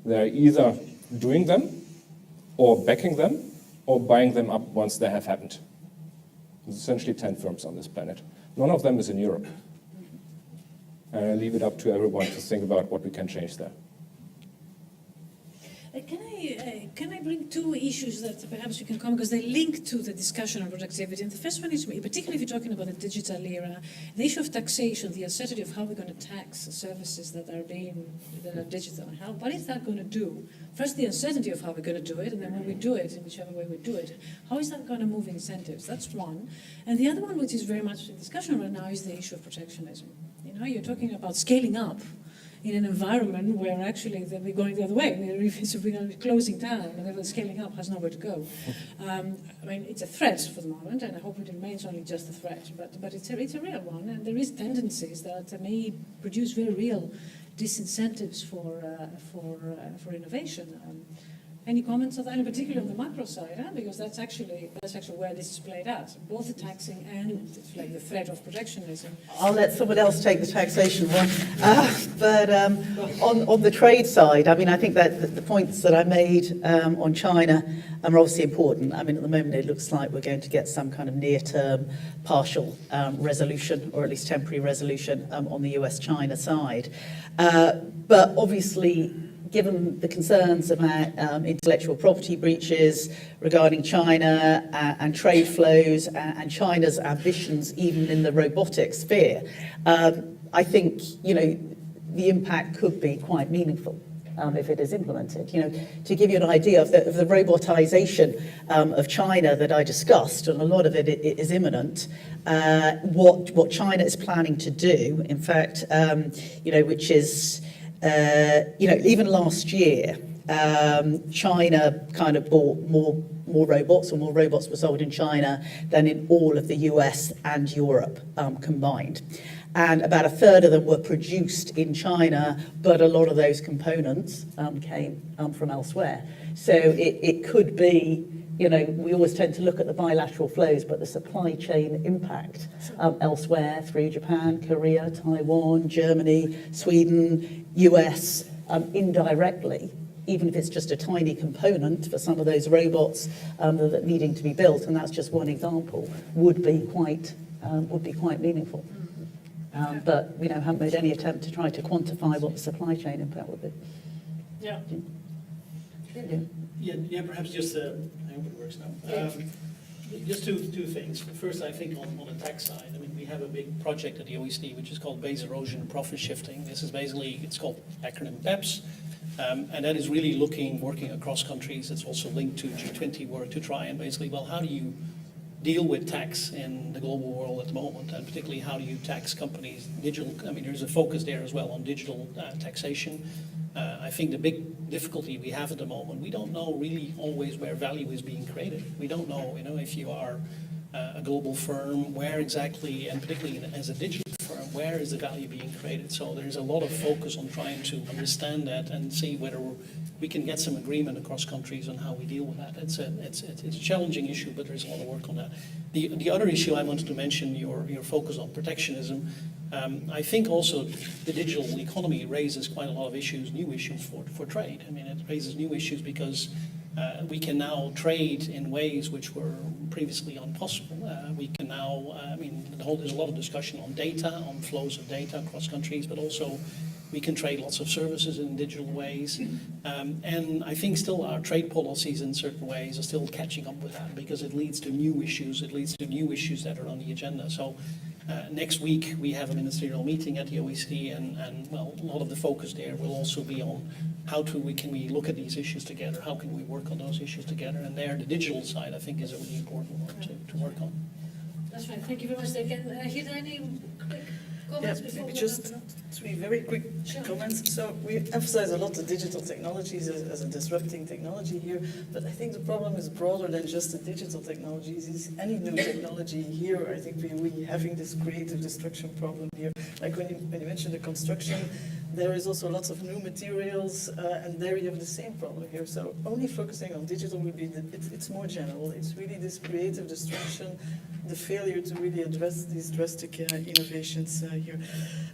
They're either doing them, or backing them, or buying them up once they have happened. There's essentially 10 firms on this planet. None of them is in Europe. And I leave it up to everyone to think about what we can change there. Can I bring two issues that perhaps you can comment, because they link to the discussion on productivity. And the first one is, particularly if you're talking about the digital era, the issue of taxation, the uncertainty of how we're going to tax services that are digital. And what is that going to do? First, the uncertainty of how we're going to do it, and then when we do it, in whichever way we do it, how is that going to move incentives? That's one. And the other one, which is very much in discussion right now, is the issue of protectionism. You know, you're talking about scaling up in an environment where actually we're going the other way. We're going to be closing down, and everyone scaling up has nowhere to go. I mean, it's a threat for the moment, and I hope it remains only just a threat, but it's a real one, and there is tendencies that may produce very real disincentives for innovation. Any comments on that, in particular on the macro side, because that's actually where this is played out, both the taxing and the threat of protectionism. I'll let someone else take the taxation one. But on the trade side, I mean, I think that the points that I made on China are obviously important. I mean, at the moment, it looks like we're going to get some kind of near-term partial resolution, or at least temporary resolution on the US-China side. But obviously, given the concerns about intellectual property breaches regarding China and trade flows and China's ambitions even in the robotic sphere, I think, you know, the impact could be quite meaningful if it is implemented. You know, to give you an idea of the robotization of China that I discussed, and a lot of it is imminent, what China is planning to do, in fact, you know, which is, you know, even last year, China kind of bought more robots, or more robots were sold in China than in all of the US and Europe combined. And about a third of them were produced in China, but a lot of those components came from elsewhere. So it could be, you know, we always tend to look at the bilateral flows, but the supply chain impact elsewhere through Japan, Korea, Taiwan, Germany, Sweden, US, indirectly, even if it's just a tiny component for some of those robots that needing to be built, and that's just one example, would be quite meaningful. But you know, haven't made any attempt to try to quantify what the supply chain impact would be. Yeah. Yeah, perhaps just, I hope it works now. Just two things. First, I think on the tax side, I mean, we have a big project at the OECD, which is called Base Erosion and Profit Shifting. This is basically, it's called acronym BEPS, and that is really working across countries. It's also linked to G20 work to try and basically, well, how do you deal with tax in the global world at the moment, and particularly how do you tax companies, digital, I mean, there's a focus there as well on digital taxation. I think the big difficulty we have at the moment, we don't know really always where value is being created. We don't know, you know, if you are a global firm, where exactly, and particularly as a digital firm, where is the value being created? So there's a lot of focus on trying to understand that and see whether we can get some agreement across countries on how we deal with that. It's a challenging issue, but there's a lot of work on that. The other issue I wanted to mention, your focus on protectionism. I think also the digital economy raises quite a lot of issues, new issues for trade. I mean, it raises new issues because we can now trade in ways which were previously impossible. We can now, I mean, there's a lot of discussion on data, on flows of data across countries, but also we can trade lots of services in digital ways. And I think still our trade policies in certain ways are still catching up with that because it leads to new issues. It leads to new issues that are on the agenda. So next week we have a ministerial meeting at the OECD, and well, a lot of the focus there will also be on how can we look at these issues together? How can we work on those issues together? And there, the digital side, I think, is a really important one to work on. That's right. Thank you very much. Can I hear any quick comments before maybe we just three very quick comments. So we emphasize a lot the digital technologies as a disrupting technology here, but I think the problem is broader than just the digital technologies. Is any new technology here, I think we having this creative destruction problem here. Like when you mentioned the construction, There is also lots of new materials, and there you have the same problem here. So only focusing on digital would be, it's more general. It's really this creative destruction, the failure to really address these drastic innovations here.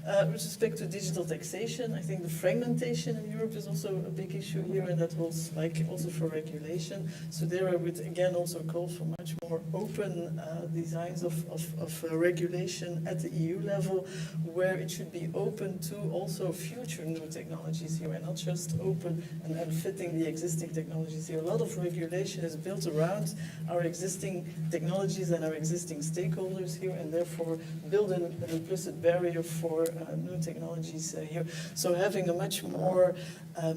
With respect to digital taxation, I think the fragmentation in Europe is also a big issue here, and that holds like also for regulation. So there I would again also call for much more open designs of regulation at the EU level, where it should be open to also future new technologies here, and not just open and fitting the existing technologies here. A lot of regulation is built around our existing technologies and our existing stakeholders here, and therefore build an implicit barrier for new technologies here. So having a much more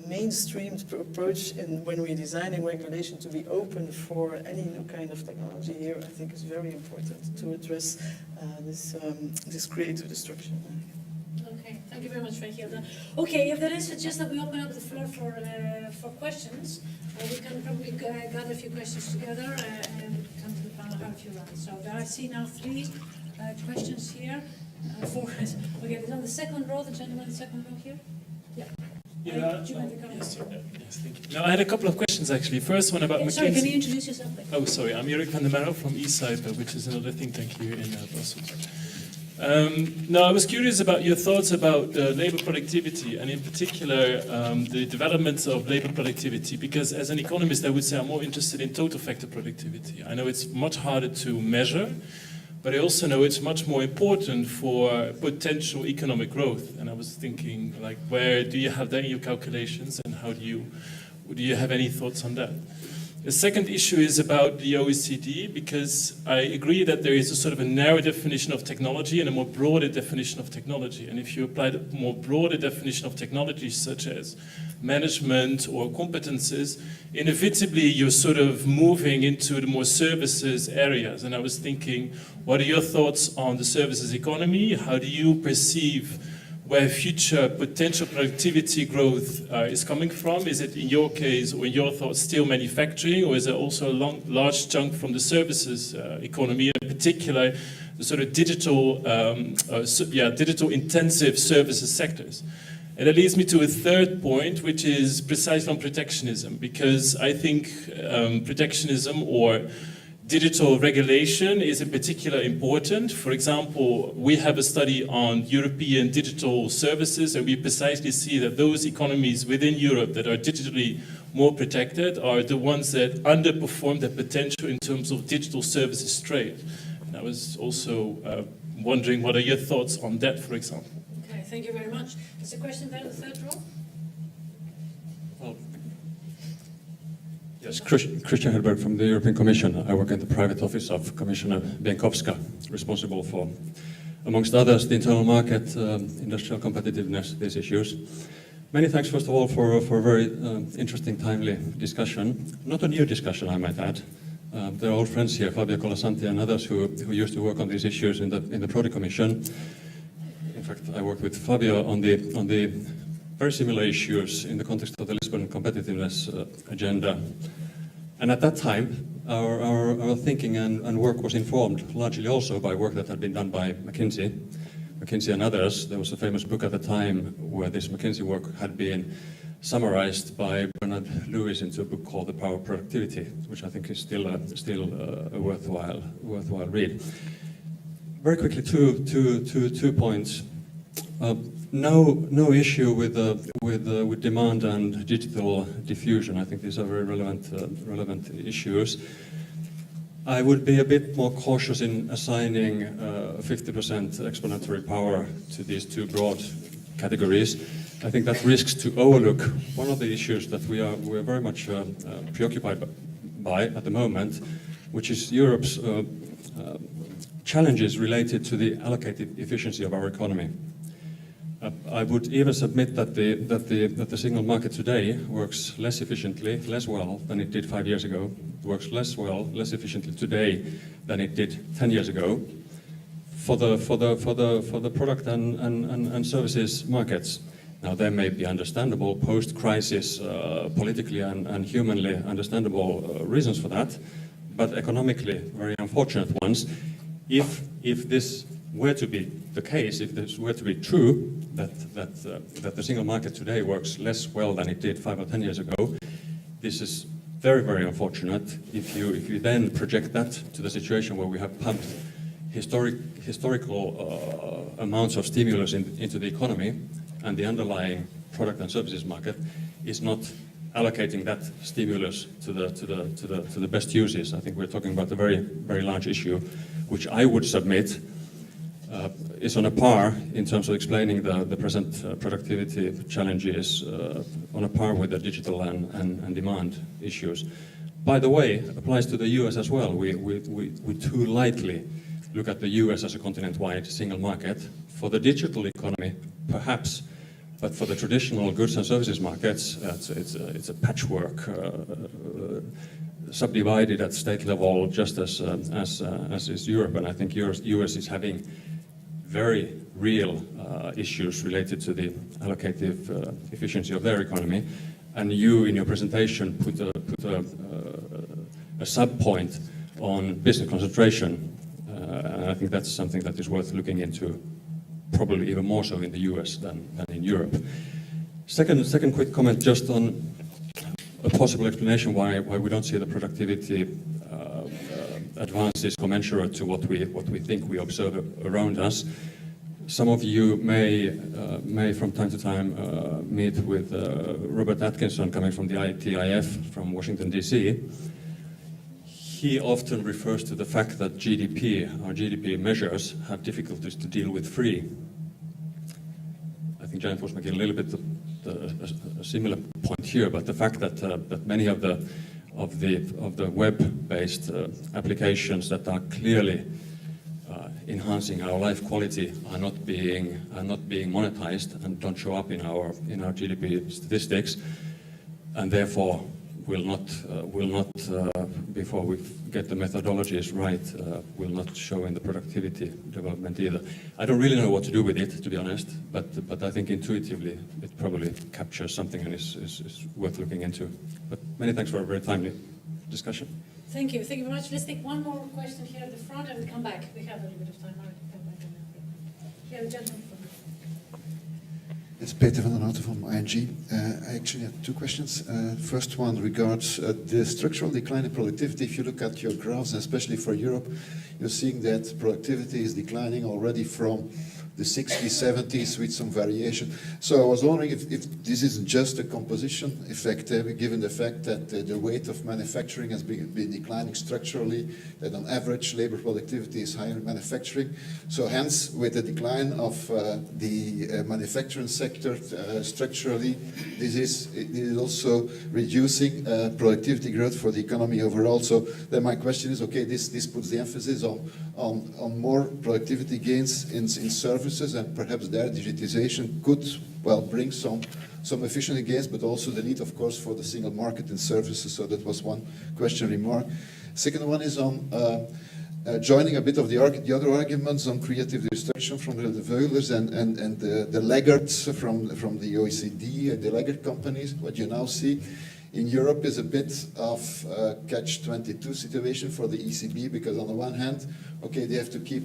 mainstreamed approach when we're designing regulation to be open for any new kind of technology here, I think is very important to address this creative destruction. Okay, thank you very much, Hilda. Okay, if there is, suggest that we open up the floor for questions. We can probably gather a few questions together and come to the panel, have a few rounds. So I see now 3 questions here. 4. Okay, on the second row, the gentleman in the second row here. Yeah. Yeah, do you want to come? yes, thank you. No, I had a couple of questions actually. First one about McKinsey. Sorry, can you introduce yourself? Please? Oh, sorry, I'm Erik van der Merwe from eCyber, which is another think tank here in Brussels. No, I was curious about your thoughts about labor productivity, and in particular the development of labor productivity, because as an economist I would say I'm more interested in total factor productivity. I know it's much harder to measure, but I also know it's much more important for potential economic growth. And I was thinking, like, where do you have that in your calculations, and how do you have any thoughts on that? The second issue is about the OECD, because I agree that there is a sort of a narrow definition of technology and a more broader definition of technology. And if you apply the more broader definition of technology, such as management or competences, inevitably you're sort of moving into the more services areas. And I was thinking, what are your thoughts on the services economy? How do you perceive where future potential productivity growth is coming from? Is it in your case, or in your thoughts, still manufacturing, or is it also a large chunk from the services economy, in particular the sort of digital intensive services sectors? And that leads me to a third point, which is precisely on protectionism, because I think protectionism or digital regulation is in particular important. For example, we have a study on European digital services, and we precisely see that those economies within Europe that are digitally more protected are the ones that underperform their potential in terms of digital services trade. And I was also wondering, what are your thoughts on that, for example? Okay, thank you very much. There's a question there in the third row. Yes, Christian Hedberg from the European Commission. I work in the private office of Commissioner Bieńkowska, responsible for, amongst others, the internal market, industrial competitiveness, these issues. Many thanks, first of all, for a very interesting, timely discussion. Not a new discussion, I might add. There are old friends here, Fabio Colasanti and others, who used to work on these issues in the Prodi Commission. In fact, I worked with Fabio on the very similar issues in the context of the Lisbon competitiveness agenda. And at that time, our thinking and work was informed largely also by work that had been done by McKinsey and others. There was a famous book at the time where this McKinsey work had been summarized by Bernard Lewis into a book called The Power of Productivity, which I think is still a worthwhile read. Very quickly, two points. No issue with demand and digital diffusion. I think these are very relevant issues. I would be a bit more cautious in assigning 50% explanatory power to these two broad categories. I think that risks to overlook one of the issues that we are very much preoccupied by at the moment, which is Europe's challenges related to the allocated efficiency of our economy. I would even submit that the single market today works less efficiently, less well than it did 5 years ago. It works less efficiently today than it did 10 years ago for the product and services markets. Now, there may be understandable post-crisis, politically and humanly understandable reasons for that, but economically very unfortunate ones. If this were to be the case, if this were to be true, that the single market today works less well than it did 5 or 10 years ago, this is very, very unfortunate. If you then project that to the situation where we have pumped historical amounts of stimulus into the economy, and the underlying product and services market is not allocating that stimulus to the best uses, I think we're talking about a very, very large issue, which I would submit is on a par in terms of explaining the present productivity challenges, on a par with the digital and demand issues. By the way, applies to the US as well. We too lightly look at the US as a continent-wide single market. For the digital economy, perhaps, but for the traditional goods and services markets, it's a patchwork, subdivided at state level, just as is Europe. And I think US is having very real issues related to the allocative efficiency of their economy. And you, in your presentation, put a sub-point on business concentration. And I think that's something that is worth looking into, probably even more so in the US than in Europe. Second quick comment just on a possible explanation why we don't see the productivity advances commensurate to what we think we observe around us. Some of you may from time to time meet with Robert Atkinson coming from the ITIF from Washington, DC. He often refers to the fact that our GDP measures have difficulties to deal with free. I think Janet was making a little bit a similar point here, but the fact that many of the web-based applications that are clearly enhancing our life quality are not being monetized and don't show up in our GDP statistics, and therefore will not before we get the methodologies right, will not show in the productivity development either. I don't really know what to do with it, to be honest, but I think intuitively it probably captures something and is worth looking into. But many thanks for a very timely discussion. Thank you very much. Let's take one more question here at the front and we'll come back. We have a little bit of time. Come back. Here, the gentleman. It's Peter van den Houten from ING. I actually have two questions. First one regards the structural decline in productivity. If you look at your graphs, especially for Europe, you're seeing that productivity is declining already from the 60s, 70s with some variation. So I was wondering if this isn't just a composition effect, given the fact that the weight of manufacturing has been declining structurally, that on average labor productivity is higher in manufacturing. So hence, with the decline of the manufacturing sector structurally, this is also reducing productivity growth for the economy overall. So then my question is, okay, this puts the emphasis on more productivity gains in services, and perhaps there digitization could, well, bring some efficiency gains, but also the need, of course, for the single market in services. So that was one question remark. Second one is on joining a bit of the other arguments on creative destruction from the Veulers and the laggards from the OECD and the laggard companies. What you now see in Europe is a bit of a catch-22 situation for the ECB, because on the one hand, okay, they have to keep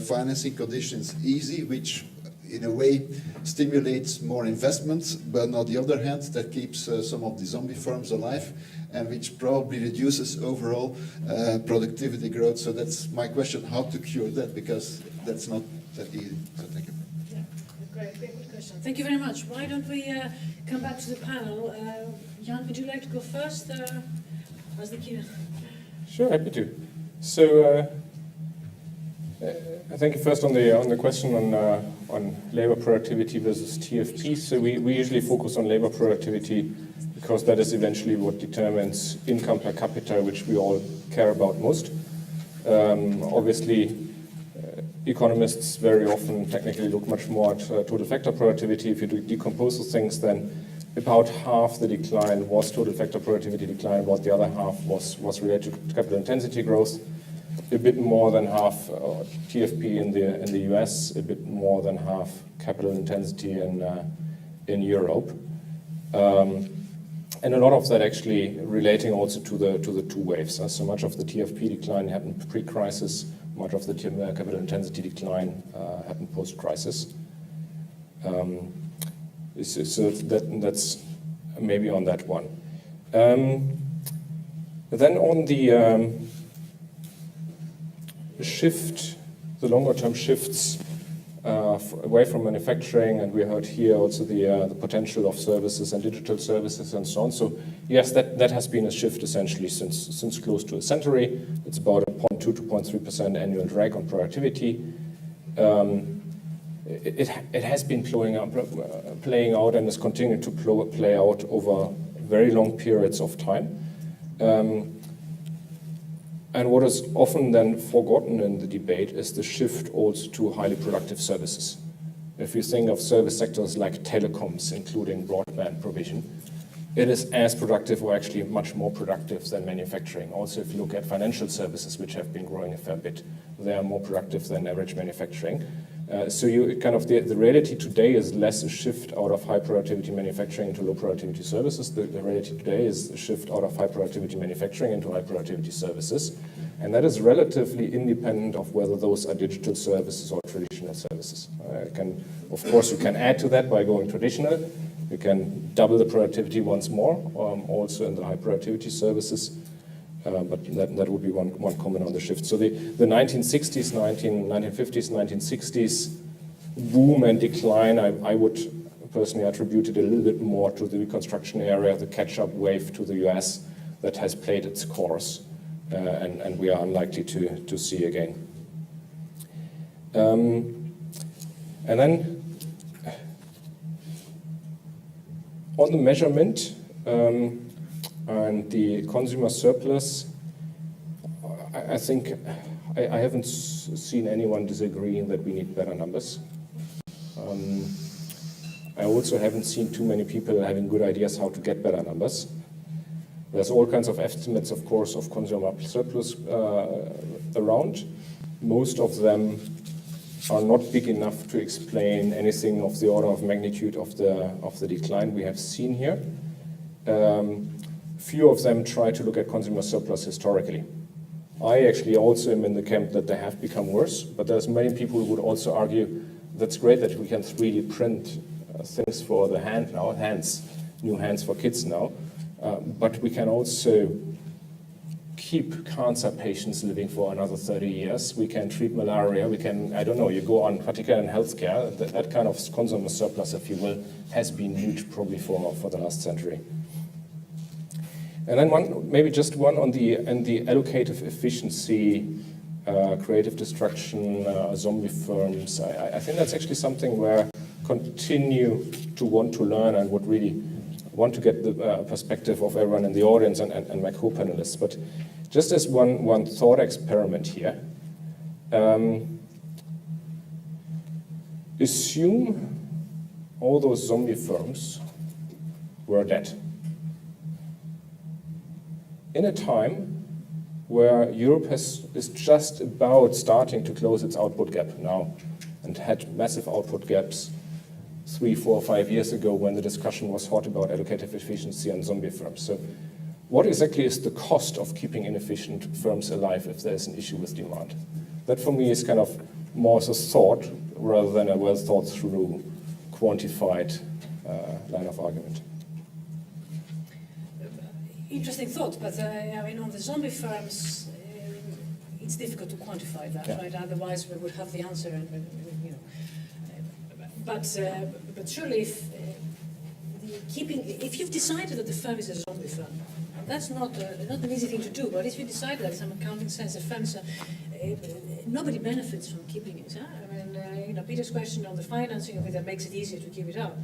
financing conditions easy, which in a way stimulates more investments, but on the other hand, that keeps some of the zombie firms alive, and which probably reduces overall productivity growth. So that's my question, how to cure that, because that's not that easy. So thank you. Yeah, great, good question. Thank you very much. Why don't we come back to the panel? Jan, would you like to go first as the keynote? Sure, happy to. So I think first on the question on labor productivity versus TFP. So we usually focus on labor productivity because that is eventually what determines income per capita, which we all care about most. Obviously, economists very often technically look much more at total factor productivity. If you decompose those things, then about half the decline was total factor productivity decline, about the other half was related to capital intensity growth. A bit more than half TFP in the US, a bit more than half capital intensity in Europe. And a lot of that actually relating also to the two waves. So much of the TFP decline happened pre-crisis, much of the capital intensity decline happened post-crisis. So that's maybe on that one. Then on the shift, the longer-term shifts away from manufacturing, and we heard here also the potential of services and digital services and so on. So yes, that has been a shift essentially since close to a century. It's about a 0.2 to 0.3% annual drag on productivity. It has been playing out and is continuing to play out over very long periods of time. And what is often then forgotten in the debate is the shift also to highly productive services. If you think of service sectors like telecoms, including broadband provision, it is as productive or actually much more productive than manufacturing. Also, if you look at financial services, which have been growing a fair bit, they are more productive than average manufacturing. So you kind of the reality today is less a shift out of high productivity manufacturing into low productivity services. The reality today is a shift out of high productivity manufacturing into high productivity services. And that is relatively independent of whether those are digital services or traditional services. Of course, you can add to that by going traditional. You can double the productivity once more, also in the high productivity services. But that would be one comment on the shift. So the 1960s, 1950s, 1960s boom and decline, I would personally attribute it a little bit more to the reconstruction area, the catch-up wave to the US that has played its course, and we are unlikely to see again. And then on the measurement, and the consumer surplus, I think I haven't seen anyone disagreeing that we need better numbers. I also haven't seen too many people having good ideas how to get better numbers. There's all kinds of estimates, of course, of consumer surplus around. Most of them are not big enough to explain anything of the order of magnitude of the decline we have seen here. Few of them try to look at consumer surplus historically. I actually also am in the camp that they have become worse, but there's many people who would also argue that's great that we can 3D print things for the hand now, new hands for kids now, but we can also keep cancer patients living for another 30 years. We can treat malaria, we can, I don't know, you go on, particularly in healthcare, that kind of consumer surplus, if you will, has been huge probably for the last century. And then maybe just one on the allocative efficiency, creative destruction, zombie firms. I think that's actually something where I continue to want to learn and would really want to get the perspective of everyone in the audience and my co-panelists. But just as one thought experiment here, assume all those zombie firms were dead. In a time where Europe is just about starting to close its output gap now and had massive output gaps 3, 4, 5 years ago when the discussion was hot about allocative efficiency and zombie firms. So what exactly is the cost of keeping inefficient firms alive if there's an issue with demand? That for me is kind of more as a thought rather than a well thought through quantified line of argument. Interesting thought, but I mean, on the zombie firms, it's difficult to quantify that, right? Otherwise, we would have the answer, and you know. But surely, if you've decided that the firm is a zombie firm, and that's not an easy thing to do. But if you decide that, in some accounting sense, a firm, nobody benefits from keeping it. Huh? I mean, you know, Peter's question on the financing of it that makes it easier to keep it up.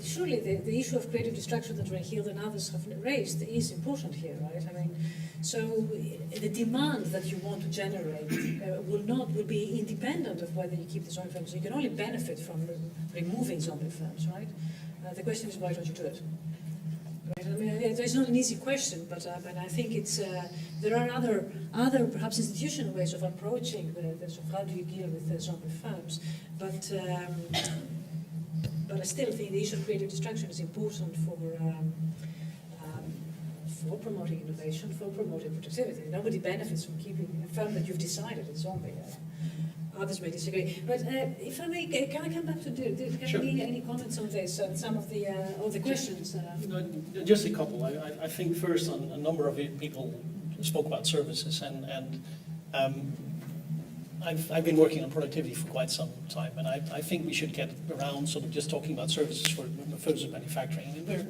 Surely the issue of creative destruction that Reinhild and others have raised is important here, right? I mean, so the demand that you want to generate will be independent of whether you keep the zombie firms. So you can only benefit from removing zombie firms, right? The question is, why don't you do it? Right? I mean, it's not an easy question, but I think it's there are other perhaps institutional ways of approaching the how do you deal with the zombie firms, but I still think the issue of creative destruction is important for promoting innovation, for promoting productivity. Nobody benefits from keeping a firm that you've decided is zombie. Others may disagree. But if I may, can I come back to Sure. any comments on this and some of the questions? Just a couple. I think first, on a number of people spoke about services, and I've been working on productivity for quite some time, and I think we should get around sort of just talking about services for further manufacturing. I mean,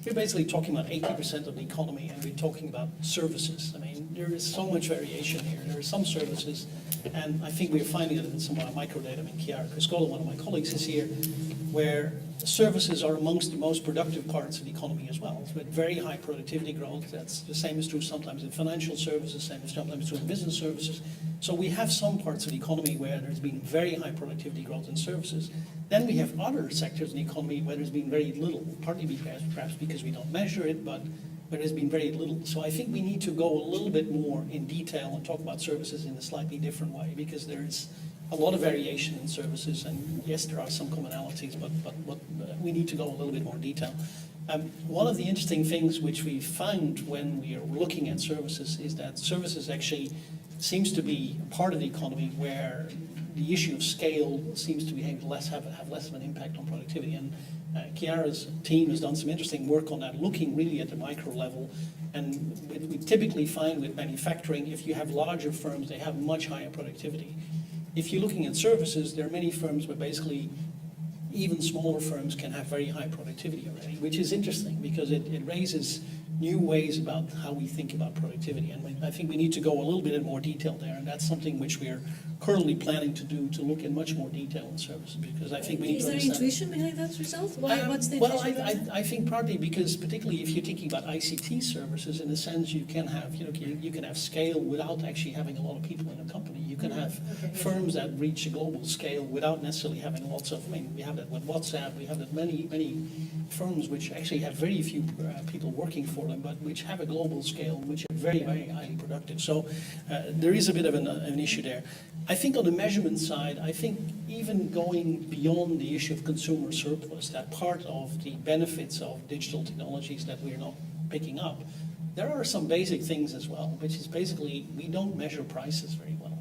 we're basically talking about 80% of the economy, and we're talking about services. I mean, there is so much variation here. There are some services, and I think we're finding it in some of our microdata. I mean, Chiara Criscola, one of my colleagues, is here, where services are amongst the most productive parts of the economy as well, with very high productivity growth. That's the same is true sometimes in financial services, same is sometimes true in business services. So we have some parts of the economy where there's been very high productivity growth in services. Then we have other sectors in the economy where there's been very little, partly perhaps because we don't measure it, but where there's been very little. So I think we need to go a little bit more in detail and talk about services in a slightly different way, because there is a lot of variation in services, and yes, there are some commonalities, but we need to go a little bit more detail. One of the interesting things which we found when we are looking at services is that services actually seems to be a part of the economy where the issue of scale seems to have less of an impact on productivity. And Chiara's team has done some interesting work on that, looking really at the micro level. And we typically find with manufacturing, if you have larger firms, they have much higher productivity. If you're looking at services, there are many firms where basically even smaller firms can have very high productivity already, which is interesting because it raises new ways about how we think about productivity. And I think we need to go a little bit in more detail there, and that's something which we are currently planning to do, to look in much more detail in services, because I think we need to understand. Is there intuition behind that result? What's the well, intuition? I think partly because, particularly if you're thinking about ICT services, in a sense you can have, you can have scale without actually having a lot of people in a company. You can have firms that reach a global scale without necessarily having lots of, we have that with WhatsApp, we have that many firms which actually have very few people working for them, but which have a global scale, which are very, very highly productive. So there is a bit of an issue there. I think on the measurement side, I think even going beyond the issue of consumer surplus, that part of the benefits of digital technologies that we're not picking up, there are some basic things as well, which is basically we don't measure prices very well.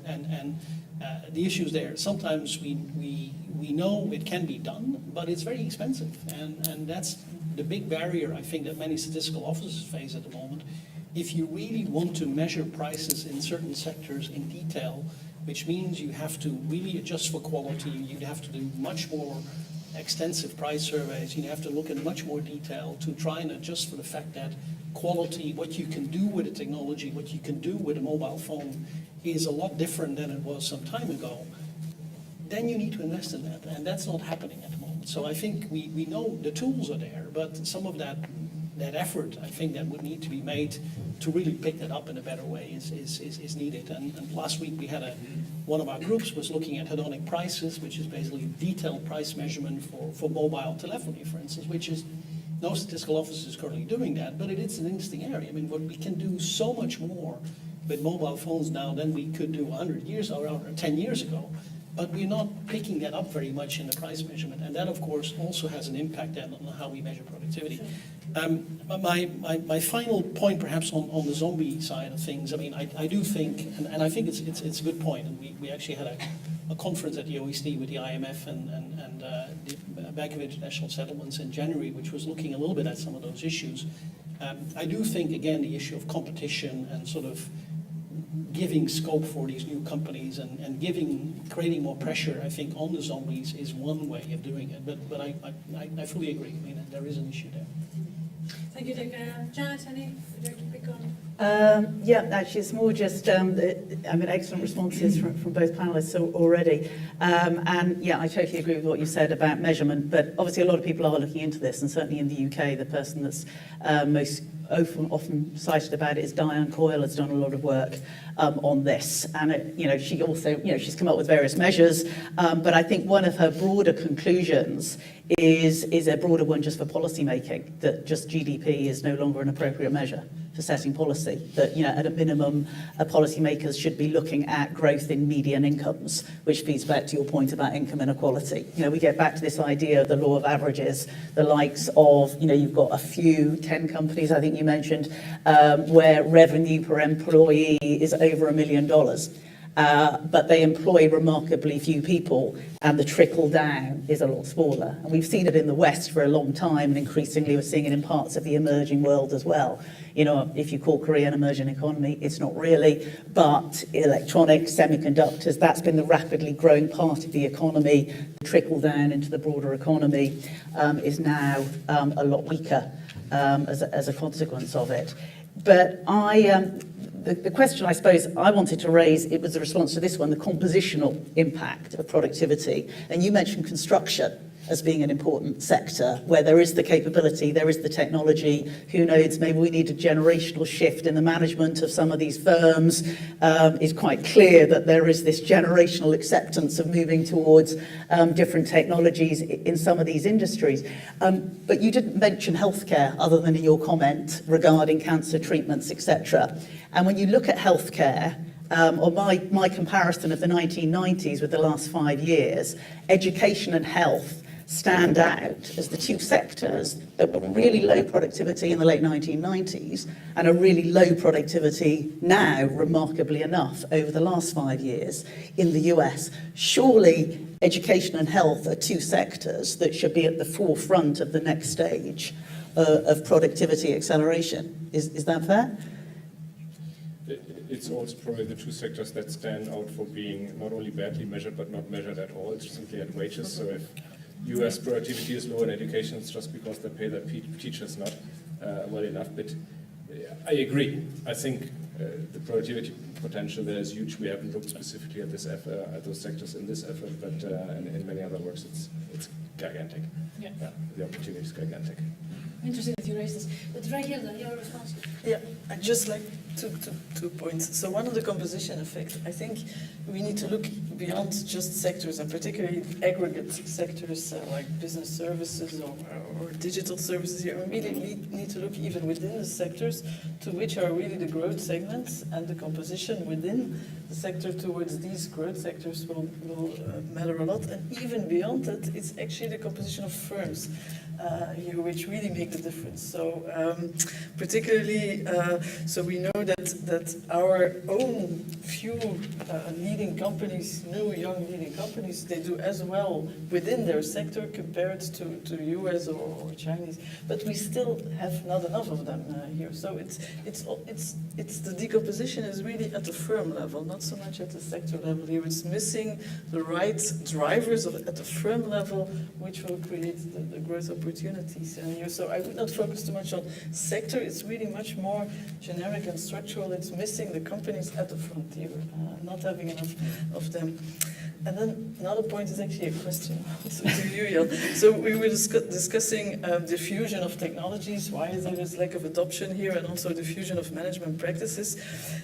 And the issues there, sometimes we know it can be done, but it's very expensive. And that's the big barrier, I think, that many statistical offices face at the moment. If you really want to measure prices in certain sectors in detail, which means you have to really adjust for quality, you have to do much more extensive price surveys, you have to look in much more detail to try and adjust for the fact that quality, what you can do with a technology, what you can do with a mobile phone is a lot different than it was some time ago, then you need to invest in that, and that's not happening at the moment. So I think we know the tools are there, but some of that effort, I think, that would need to be made to really pick that up in a better way is needed. And last week we had one of our groups was looking at hedonic prices, which is basically detailed price measurement for mobile telephony, for instance, which is no statistical office is currently doing that, but it is an interesting area. I mean, what we can do so much more with mobile phones now than we could do 100 years or 10 years ago. But we're not picking that up very much in the price measurement. And that, of course, also has an impact then on how we measure productivity. My final point, perhaps, on the zombie side of things, I mean, I do think, and I think it's a good point, and we actually had a conference at the OECD with the IMF and the Bank of International Settlements in January, which was looking a little bit at some of those issues. I do think, again, the issue of competition and sort of giving scope for these new companies and creating more pressure, I think, on the zombies is one way of doing it. But I fully agree. I mean, there is an issue there. Thank you, Dick. Janet, would you like to pick on? Yeah, actually, it's more just, excellent responses from both panelists already. And yeah, I totally agree with what you said about measurement, but obviously a lot of people are looking into this, and certainly in the UK, the person that's most often cited about it is Diane Coyle, has done a lot of work on this. And, she also, she's come up with various measures, but I think one of her broader conclusions is a broader one just for policy making, that just GDP is no longer an appropriate measure for setting policy. inequality, that at a minimum, policymakers should be looking at growth in median incomes, which feeds back to your point about income inequality. We get back to this idea of the law of averages, the likes of, you've got a few, 10 companies, I think you mentioned, where revenue per employee is over $1 million. But they employ remarkably few people, and the trickle down is a lot smaller. And we've seen it in the West for a long time, and increasingly we're seeing it in parts of the emerging world as well. If you call Korea an emerging economy, it's not really, but electronics, semiconductors, that's been the rapidly growing part of the economy. The trickle down into the broader economy is now a lot weaker as a consequence of it. But the question I suppose I wanted to raise, it was a response to this one, the compositional impact of productivity. And you mentioned construction as being an important sector where there is the capability, there is the technology. Who knows, maybe we need a generational shift in the management of some of these firms. It's quite clear that there is this generational acceptance of moving towards different technologies in some of these industries. But you didn't mention healthcare other than in your comment regarding cancer treatments, etc. And when you look at healthcare, or my comparison of the 1990s with the last 5 years, education and health stand out as the two sectors that were really low productivity in the late 1990s and are really low productivity now, remarkably enough, over the last 5 years in the US. Surely education and health are two sectors that should be at the forefront of the next stage of productivity acceleration. Is that fair? It's also probably the two sectors that stand out for being not only badly measured, but not measured at all. It's simply at wages. So if US productivity is low in education, it's just because they pay their teachers not well enough. But I agree. I think the productivity potential there is huge. We haven't looked specifically at this at those sectors in this effort, but in many other works, it's gigantic. Yeah. The opportunity is gigantic. Interesting that you raised this. But Rahilda, your response? Yeah, I'd just like two points. So one of the composition effect, I think we need to look beyond just sectors, and particularly aggregate sectors like business services or digital services here. We really need to look even within the sectors to which are really the growth segments, and the composition within the sector towards these growth sectors will matter a lot. And even beyond that, it's actually the composition of firms here which really make the difference. So particularly, so we know that our own few leading companies, new young leading companies, they do as well within their sector compared to US or Chinese, but we still have not enough of them here. So it's the decomposition is really at the firm level, not so much at the sector level here. It's missing the right drivers at the firm level, which will create the growth opportunities here. So I would not focus too much on sector. It's really much more generic and structural. It's missing the companies at the frontier, not having enough of them. And then another point is actually a question also to you, Jan. So we were discussing the fusion of technologies. Why is there this lack of adoption here, and also the fusion of management practices?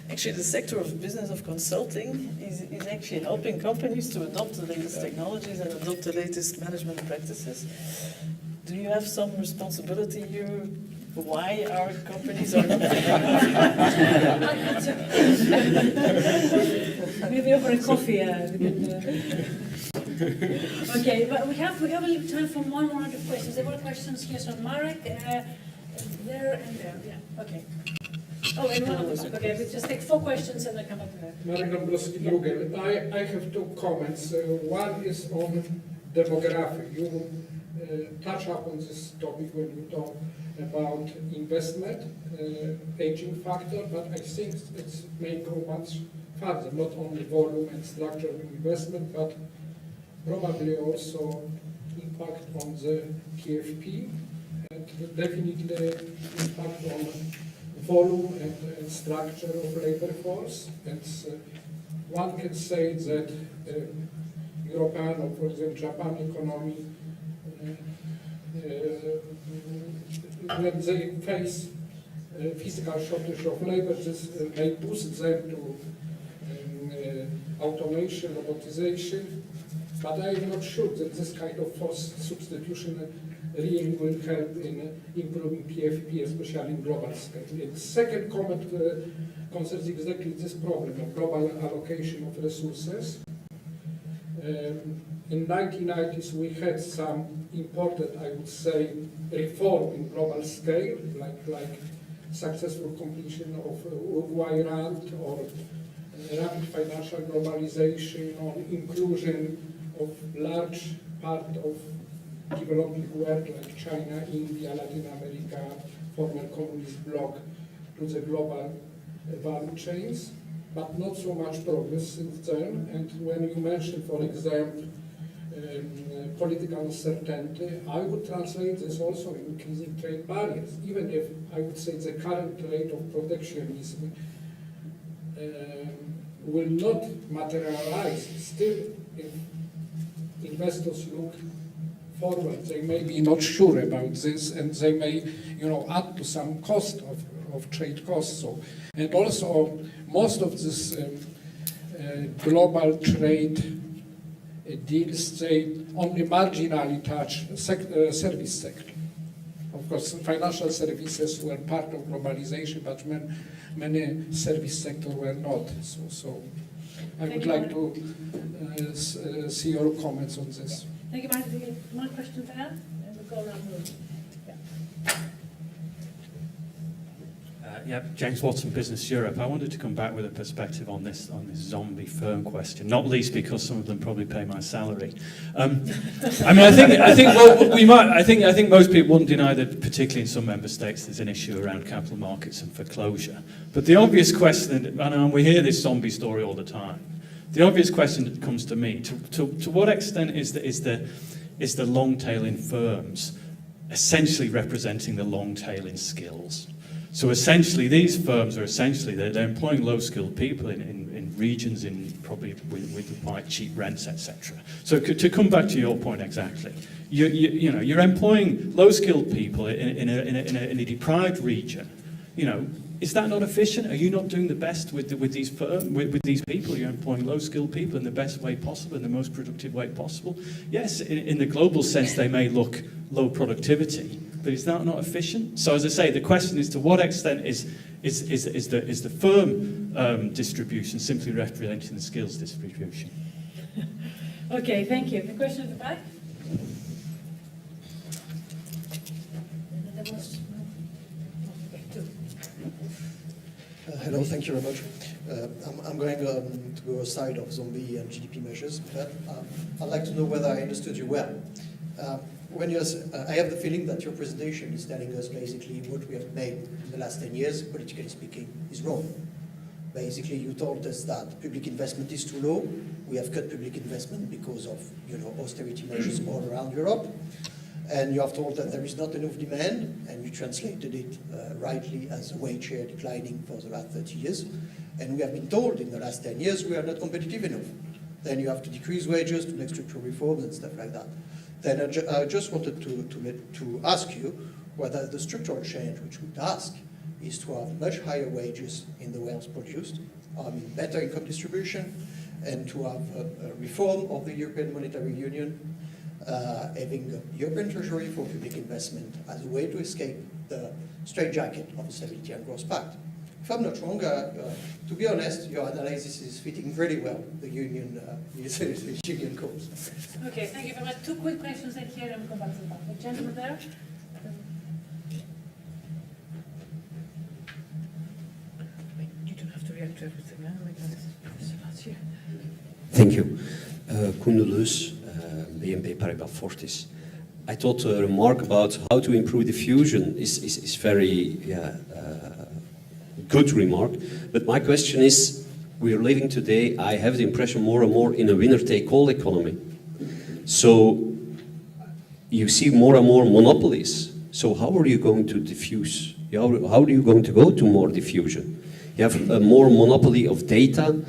Actually, the sector of business of consulting is actually helping companies to adopt the latest technologies and adopt the latest management practices. Do you have some responsibility here? Why our companies are not? Maybe over a coffee. Okay, but we have a little time for one round of questions. There were questions, yes, on Marek, there and there. Yeah, okay. Oh, and one of them. Okay, we'll just take 4 questions and then come up to that. Marek Dąbrowski-Drugel. I have 2 comments. One is on demography. You touch upon this topic when you talk about investment, aging factor, but I think it may go much further, not only volume and structure of investment, but probably also impact on the TFP, and definitely impact on volume and structure of labor force. And one can say that European, or for example Japan economy, when they face physical shortage of labor, this may boost them to automation, robotization, but I am not sure that this kind of forced substitution really will help in improving PFP, especially in global scale. The second comment concerns exactly this problem of global allocation of resources. In 1990s, we had some important, I would say, reform in global scale, like successful completion of Uruguay Round, or rapid financial globalization, or inclusion of large part of developing world like China, India, Latin America, former communist bloc to the global value chains, but not so much progress since then. And when you mention, for example, political uncertainty, I would translate this also in increasing trade barriers, even if I would say the current rate of protectionism will not materialize. Still, if investors look forward, they may be not sure about this, and they may, add to some cost of trade costs. So, and also, most of this global trade deals, they only marginally touch service sector. Of course, financial services were part of globalization, but many service sectors were not. So I would like to see your comments on this. Thank you, Martin. One question to add, and we'll go around the room. Yeah, James Watson, Business Europe. I wanted to come back with a perspective on this zombie firm question, not least because some of them probably pay my salary. I think most people wouldn't deny that, particularly in some member states, there's an issue around capital markets and foreclosure. But the obvious question, and we hear this zombie story all the time, the obvious question that comes to me: to what extent is the long tail in firms essentially representing the long tail in skills? So essentially, these firms are they're employing low-skilled people in regions probably with quite cheap rents, etc. So to come back to your point exactly, you're employing low-skilled people in a deprived region. Is that not efficient? Are you not doing the best with these people? You're employing low-skilled people in the best way possible, in the most productive way possible. Yes, in the global sense, they may look low productivity, but is that not efficient? So as I say, the question is, to what extent is the firm distribution simply representing the skills distribution? Okay, thank you. The question at the back? Hello, thank you very much. I'm going to go aside of zombie and GDP measures, but I'd like to know whether I understood you well. I have the feeling that your presentation is telling us basically what we have made in the last 10 years, politically speaking, is wrong. Basically, you told us that public investment is too low. We have cut public investment because of austerity measures all around Europe. And you have told that there is not enough demand, and you translated it rightly as a wage share declining for the last 30 years. And we have been told in the last 10 years we are not competitive enough. Then you have to decrease wages to make structural reforms and stuff like that. Then I just wanted to ask you whether the structural change which we ask is to have much higher wages in the wealth produced, better income distribution, and to have a reform of the European Monetary Union, having a European Treasury for public investment as a way to escape the straitjacket of the Stability and Growth Pact. If I'm not wrong, to be honest, your analysis is fitting very well the union cause. Okay, thank you very much. Two quick questions in here, and we'll come back to the back. The gentleman there. You don't have to react to everything, huh? Thank you. Koen de Leus, BNP Paribas Fortis. I thought a remark about how to improve diffusion is very good remark. But my question is, we are living today, I have the impression, more and more in a winner-take-all economy. So you see more and more monopolies. So how are you going to diffuse? How are you going to go to more diffusion? You have a more monopoly of data.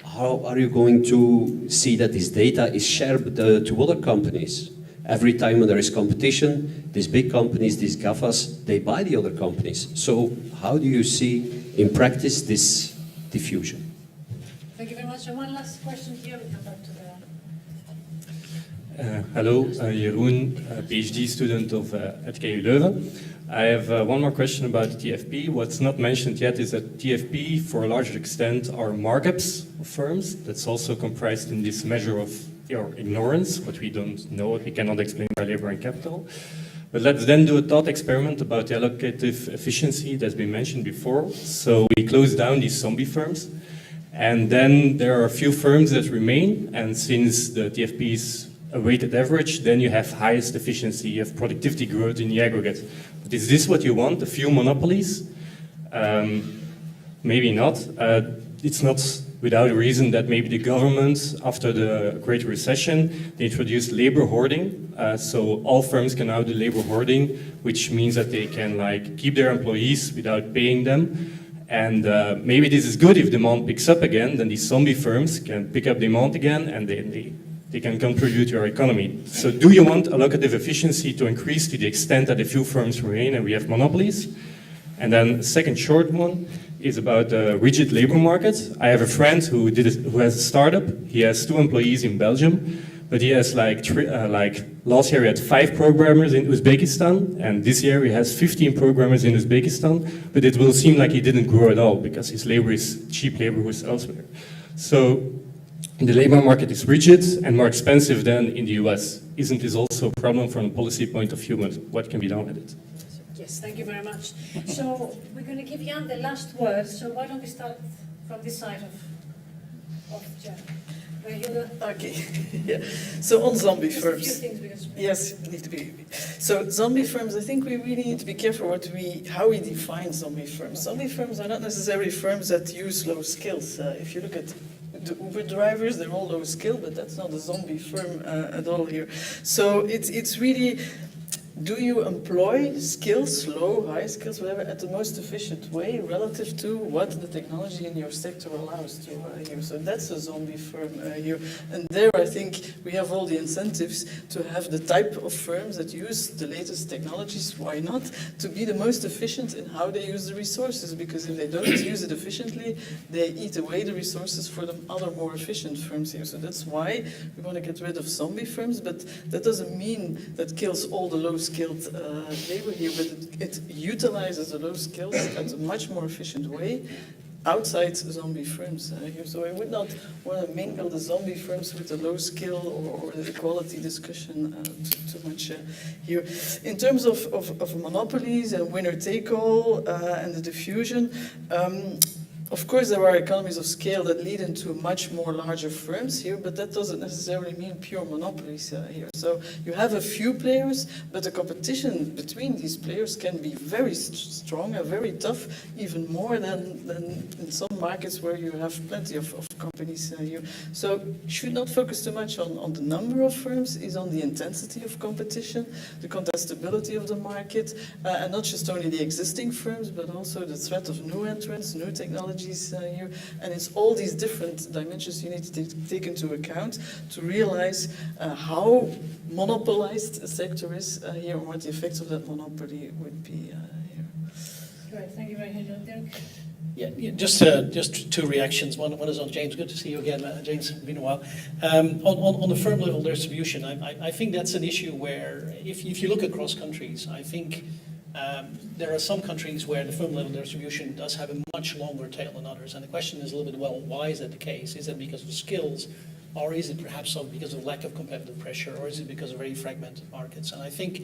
How are you going to see that this data is shared to other companies? Every time when there is competition, these big companies, these GAFAs, they buy the other companies. So how do you see in practice this diffusion? Thank you very much. And one last question here. We come back to the Hello, Jeroen, PhD student at KU Leuven. I have one more question about the TFP. What's not mentioned yet is that TFP, for a large extent, are markups of firms. That's also comprised in this measure of your ignorance, what we don't know, what we cannot explain by labor and capital. But let's then do a thought experiment about the allocative efficiency that's been mentioned before. So we close down these zombie firms, and then there are a few firms that remain, and since the TFP is a weighted average, then you have highest efficiency, you have productivity growth in the aggregate. But is this what you want, a few monopolies? Maybe not. It's not without a reason that maybe the government, after the Great Recession, they introduced labor hoarding. So all firms can now do labor hoarding, which means that they can keep their employees without paying them. And maybe this is good if demand picks up again, then these zombie firms can pick up demand again, and they can contribute to our economy. So do you want allocative efficiency to increase to the extent that a few firms remain and we have monopolies? And then the second short one is about the rigid labor market. I have a friend who has a startup. He has 2 employees in Belgium, but he has last year he had 5 programmers in Uzbekistan, and this year he has 15 programmers in Uzbekistan, but it will seem like he didn't grow at all because his labor is cheap labor was elsewhere. So the labor market is rigid and more expensive than in the US. Isn't this also a problem from a policy point of view? What can be done with it? Yes, thank you very much. So we're going to give Jan the last word. So why don't we start from this side of Jan? Okay. Yeah. So on zombie Just firms. a few things because Yes, need to be. So zombie firms, I think we really need to be careful how we define zombie firms. Zombie firms are not necessarily firms that use low skills. If you look at the Uber drivers, they're all low skill, but that's not a zombie firm at all here. So it's really, do you employ skills, low, high skills, whatever, at the most efficient way relative to what the technology in your sector allows to here? So that's a zombie firm here. And there I think we have all the incentives to have the type of firms that use the latest technologies, why not, to be the most efficient in how they use the resources, because if they don't use it efficiently, they eat away the resources for the other more efficient firms here. So that's why we want to get rid of zombie firms, but that doesn't mean that kills all the low-skilled labor here, but it utilizes the low skills at a much more efficient way outside zombie firms here. So I would not want to mingle the zombie firms with the low skill or the equality discussion too much here. In terms of monopolies and winner-take-all and the diffusion, of course, there are economies of scale that lead into much more larger firms here, but that doesn't necessarily mean pure monopolies here. So you have a few players, but the competition between these players can be very strong and very tough, even more than in some markets where you have plenty of companies here. So you should not focus too much on the number of firms, is on the intensity of competition, the contestability of the market, and not just only the existing firms, but also the threat of new entrants, new technologies here, and it's all these different dimensions you need to take into account to realize how monopolized a sector is here and what the effects of that monopoly would be here. Great, thank you very much, Dirk. Yeah, just 2 reactions. One is on James. Good to see you again, James. It's been a while. On the firm level distribution, I think that's an issue where if you look across countries, I think there are some countries where the firm level distribution does have a much longer tail than others. And the question is a little bit, well, why is that the case? Is it because of skills, or is it perhaps because of lack of competitive pressure, or is it because of very fragmented markets? And I think,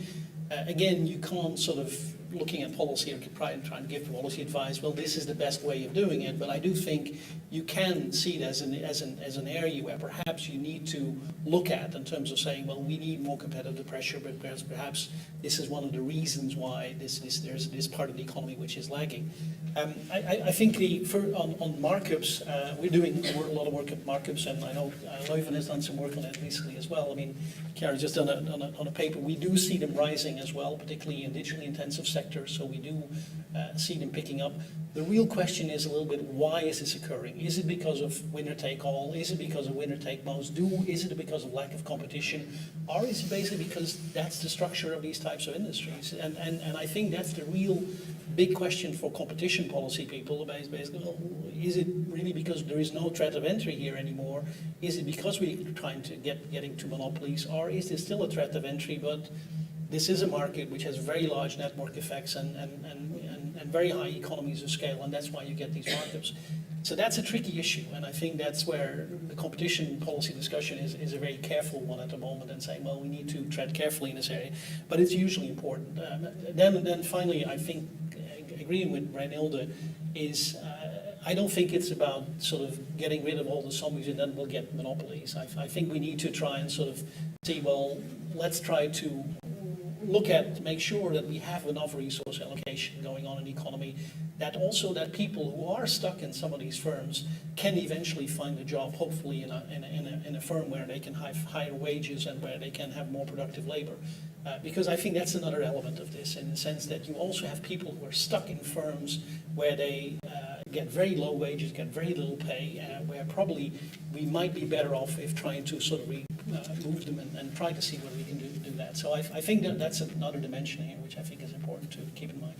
again, you can't sort of looking at policy and trying to give policy advice, well, this is the best way of doing it. But I do think you can see it as an area where perhaps you need to look at in terms of saying, well, we need more competitive pressure, but perhaps this is one of the reasons why there's this part of the economy which is lagging. I think on markups, we're doing a lot of work at markups, and I know Leuven has done some work on that recently as well. I mean, Chiara's just done on a paper. We do see them rising as well, particularly in digitally intensive sectors. sectors, so we do see them picking up. The real question is a little bit, why is this occurring? Is it because of winner take all? Is it because of winner take most? Is it because of lack of competition? Or is it basically because that's the structure of these types of industries? And I think that's the real big question for competition policy people. Basically, well, is it really because there is no threat of entry here anymore? Is it because we're trying to getting to monopolies? Or is there still a threat of entry, but this is a market which has very large network effects and very high economies of scale, and that's why you get these markups. So that's a tricky issue, and I think that's where the competition policy discussion is a very careful one at the moment, and saying, well, we need to tread carefully in this area, but it's usually important. Then finally, I think, agreeing with Reinilde, is I don't think it's about sort of getting rid of all the zombies and then we'll get monopolies. I think we need to try and sort of see, well, let's try to make sure that we have enough resource allocation going on in the economy, that also that people who are stuck in some of these firms can eventually find a job, hopefully in a firm where they can have higher wages and where they can have more productive labor. Because I think that's another element of this, in the sense that you also have people who are stuck in firms where they get very low wages, get very little pay, where probably we might be better off if trying to sort of move them and try to see whether we can do that. So I think that's another dimension here, which I think is important to keep in mind.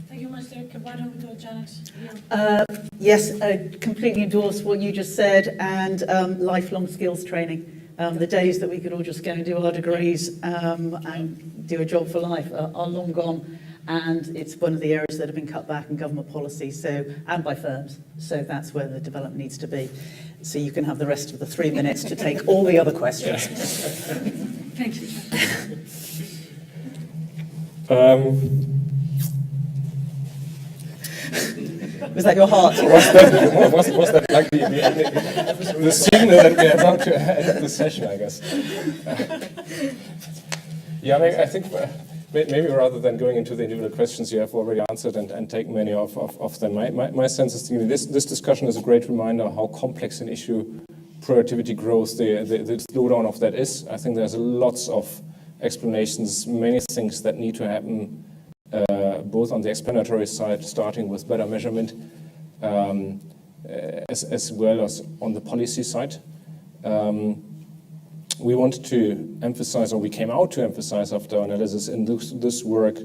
Thank you much, Dirk. Why don't we go, Janet? Yes, I completely endorse what you just said, and lifelong skills training. The days that we could all just go and do our degrees and do a job for life are long gone, and it's one of the areas that have been cut back in government policy, and by firms. So that's where the development needs to be. So you can have the rest of the 3 minutes to take all the other questions. Thank you. Was that your heart? Was that like the signal that we are about to end the session, I guess? Yeah, I think maybe rather than going into the individual questions, you have already answered and taken many of them. My sense is this discussion is a great reminder how complex an issue productivity growth, the slowdown of that is. I think there's lots of explanations, many things that need to happen, both on the explanatory side, starting with better measurement, as well as on the policy side. We want to emphasize, or we came out to emphasize after analysis in this work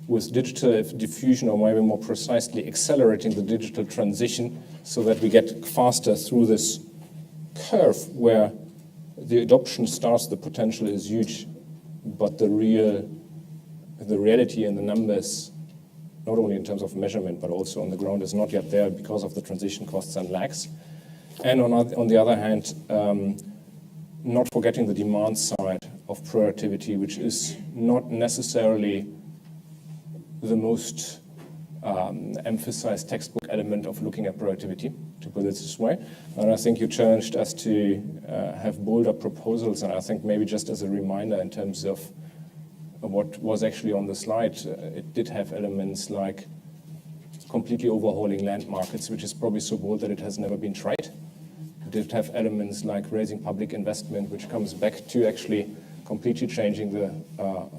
with digital diffusion, or maybe more precisely accelerating the digital transition so that we get faster through this curve where the adoption starts, the potential is huge, but the reality and the numbers, not only in terms of measurement, but also on the ground, is not yet there because of the transition costs and lags. And on the other hand, not forgetting the demand side of productivity, which is not necessarily the most emphasized textbook element of looking at productivity, to put it this way. And I think you challenged us to have bolder proposals, and I think maybe just as a reminder in terms of what was actually on the slide, it did have elements like completely overhauling land markets, which is probably so bold that it has never been tried. It did have elements like raising public investment, which comes back to actually completely changing the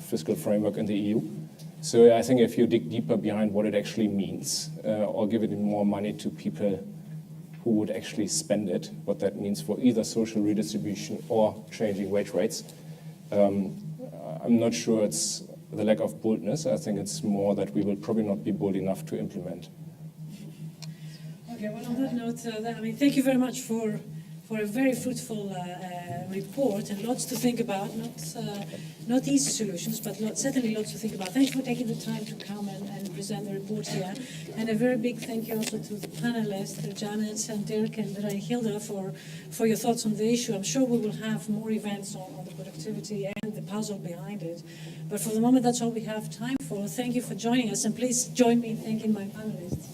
fiscal framework in the EU. So I think if you dig deeper behind what it actually means, or give it more money to people who would actually spend it, what that means for either social redistribution or changing wage rates, I'm not sure it's the lack of boldness. I think it's more that we will probably not be bold enough to implement. Okay, well, on that note, thank you very much for a very fruitful report and lots to think about. Not easy solutions, but certainly lots to think about. Thank you for taking the time to come and present the report here. And a very big thank you also to the panelists, Janet and Dirk and Reinilde, for your thoughts on the issue. I'm sure we will have more events on the productivity and the puzzle behind it. But for the moment, that's all we have time for. Thank you for joining us, and please join me in thanking my panelists.